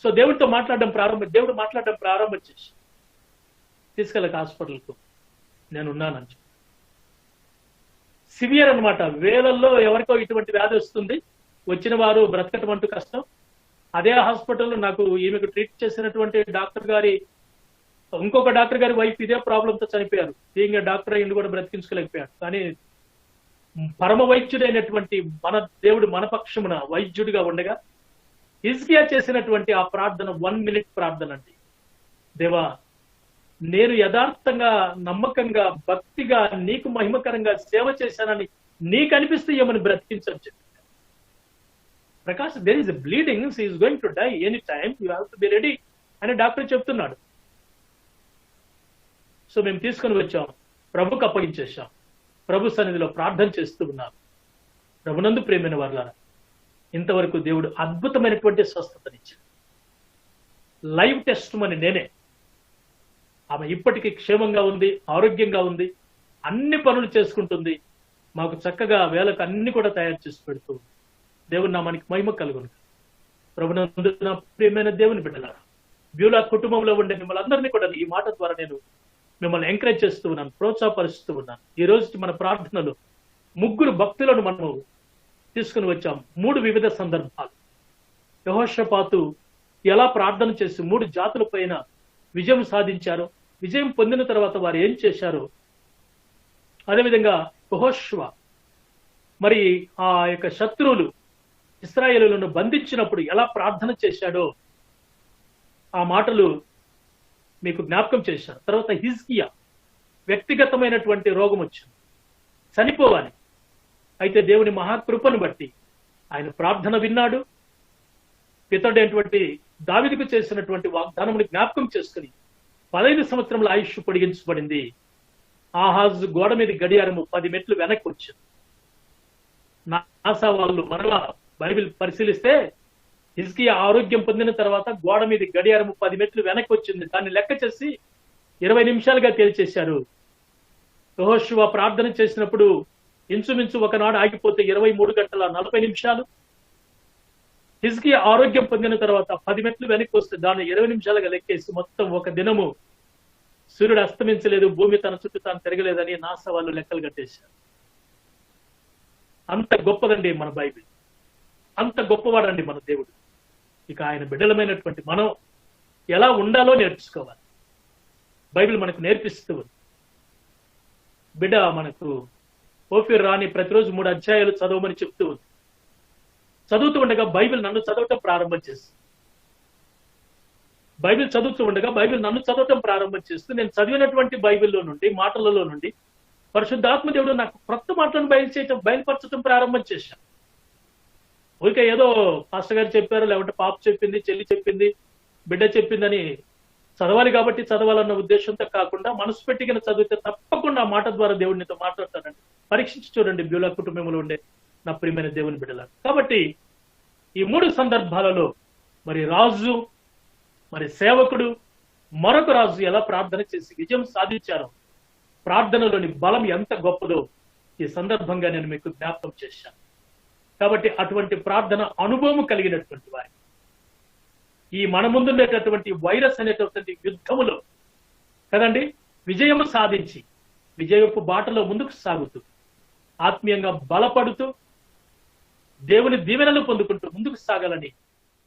S1: సో దేవుడు మాట్లాడడం ప్రారంభం చేసి తీసుకెళ్ళక హాస్పిటల్కు నేను ఉన్నానని. సివియర్ అనమాట. వేలల్లో ఎవరికో ఇటువంటి వ్యాధి వస్తుంది, వచ్చిన వారు బ్రతకటం అంటూ కష్టం. అదే హాస్పిటల్లో నాకు ఈమెకు ట్రీట్ చేసినటువంటి ఇంకొక డాక్టర్ గారి వైఫ్ ఇదే ప్రాబ్లంతో చనిపోయారు. ఇంకా డాక్టర్ అయ్యింది కూడా బ్రతికించుకోలేకపోయాడు. కానీ పరమ వైద్యుడైనటువంటి మన దేవుడు మన పక్షమున వైద్యుడిగా ఉండగా హిజ్కియా చేసినటువంటి ఆ ప్రార్థన 1 minute ప్రార్థన అండి. దేవా, నేను యథార్థంగా, నమ్మకంగా, భక్తిగా నీకు మహిమకరంగా సేవ చేశానని నీకు అనిపిస్తే ఏమని బ్రతికించని చెప్పి, Prakash, there is bleeding, she is going to die any time, you have to be ready అని డాక్టర్ చెప్తున్నాడు. సో మేము తీసుకొని వచ్చాం, ప్రభుకు అప్పగించేశాం. ప్రభు సన్నిధిలో ప్రార్థన చేస్తూ ఉన్నాం. ప్రభునందు ప్రేమైన వారులారా, ఇంతవరకు దేవుడు అద్భుతమైనటువంటి స్వస్థతనిచ్చాడు. లైవ్ టెస్ట్ మని నేనే. ఆమె ఇప్పటికీ క్షేమంగా ఉంది, ఆరోగ్యంగా ఉంది, అన్ని పనులు చేసుకుంటుంది. మాకు చక్కగా వేలకు అన్ని కూడా తయారు చేసి పెడుతూ దేవుడు నామానికి మహిమ కలుగును. ప్రభునందు నా ప్రియమైన దేవుని బిడ్డలారా, బ్యూలా కుటుంబంలో ఉండే మిమ్మల్ని అందరినీ కూడా ఈ మాట ద్వారా నేను మిమ్మల్ని ఎంకరేజ్ చేస్తూ ఉన్నాను, ప్రోత్సాహపరుస్తూ ఉన్నాను. ఈ రోజు మన ప్రార్థనలు 3 భక్తులను మనము తీసుకుని వచ్చాం. 3 వివిధ సందర్భాలు. యెహోషాపాతు ఎలా ప్రార్థన చేసి 3 జాతుల పైన విజయం సాధించారో, విజయం పొందిన తర్వాత వారు ఏం చేశారో, అదేవిధంగా యెహోషువ మరి ఆ యొక్క శత్రువులు ఇశ్రాయేలులను బంధించినప్పుడు ఎలా ప్రార్థన చేశాడో ఆ మాటలు మీకు జ్ఞాపకం చేశారు. తర్వాత హిజ్కియా వ్యక్తిగతమైనటువంటి రోగం వచ్చింది, చనిపోవాలి. అయితే దేవుని మహాకృపను బట్టి ఆయన ప్రార్థన విన్నాడు. పితడైనటువంటి దావీదుకు చేసినటువంటి వాగ్దానముని జ్ఞాపకం చేసుకుని 15 సంవత్సరముల ఆయుష్ పొడిగించబడింది. ఆహాజు గోడ మీద గడియారము 10 మెట్లు వెనక్కి వచ్చింది. నాసా వాళ్ళు మరలా బైబిల్ పరిశీలిస్తే హిజ్కియా ఆరోగ్యం పొందిన తర్వాత గోడ మీద గడియారము 10 మెట్లు వెనక్కి వచ్చింది. దాన్ని లెక్క చేసి 20 నిమిషాలుగా తేల్చేశారు. యెహోషువ ప్రార్థన చేసినప్పుడు ఇంచుమించు ఒకనాడు ఆగిపోతే 23 గంటల 40 నిమిషాలు. హిజ్కియా ఆరోగ్యం పొందిన తర్వాత 10 మెట్లు వెనక్కి వస్తే దాన్ని 20 నిమిషాలుగా లెక్కేసి మొత్తం ఒక దినము సూర్యుడు అస్తమించలేదు, భూమి తన చుట్టూ తాను తిరగలేదని నాసా వాళ్ళు లెక్కలు కట్టేశారు. అంత గొప్పదండి మన బైబిల్, అంత గొప్పవాడండి మన దేవుడు. ఇక ఆయన బిడ్డలమైనటువంటి మనం ఎలా ఉండాలో నేర్చుకోవాలి. బైబిల్ మనకు నేర్పిస్తూ ఉంది. బిడ్డ మనకు ఓఫీర్ రాని ప్రతిరోజు 3 అధ్యాయాలు చదవమని చెప్తూ ఉంది. చదువుతూ ఉండగా బైబిల్ నన్ను చదవటం ప్రారంభం చేస్తుంది. బైబిల్ చదువుతూ ఉండగా బైబిల్ నన్ను చదవటం ప్రారంభం చేస్తూ నేను చదివినటువంటి బైబిల్లో నుండి, మాటలలో నుండి పరిశుద్ధాత్మ దేవుడు నాకు కొత్త మాటలను బయలుపరచడం ప్రారంభం చేశాను. ఊరికే ఏదో పాస్టర్ గారు చెప్పారు, లేకుంటే పాప చెప్పింది, చెల్లి చెప్పింది, బిడ్డ చెప్పిందని చదవాలి కాబట్టి చదవాలన్న ఉద్దేశంతో కాకుండా మనసు పెట్టిన చదివితే తప్పకుండా ఆ మాట ద్వారా దేవుడినితో మాట్లాడతానండి. పరీక్షించి చూడండి బ్యూలా కుటుంబంలో ఉండే నా ప్రియమైన దేవుని బిడ్డల. కాబట్టి ఈ 3 సందర్భాలలో మరి రాజు, మరి సేవకుడు, మరొక రాజు ఎలా ప్రార్థన చేసి విజయం సాధించారో, ప్రార్థనలోని బలం ఎంత గొప్పదో ఈ సందర్భంగా నేను మీకు జ్ఞాపకం చేశాను. కాబట్టి అటువంటి ప్రార్థన అనుభవం కలిగినటువంటి వారి ఈ మన ముందుండేటటువంటి వైరస్ అనేటటువంటి యుద్ధములో కదండి విజయము సాధించి విజయపు బాటలో ముందుకు సాగుతూ ఆత్మీయంగా బలపడుతూ దేవుని దీవెనలు పొందుకుంటూ ముందుకు సాగాలని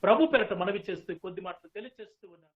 S1: ప్రభు పేరట మనవి చేస్తూ కొద్ది మాటలు తెలియజేస్తూ ఉన్నాను.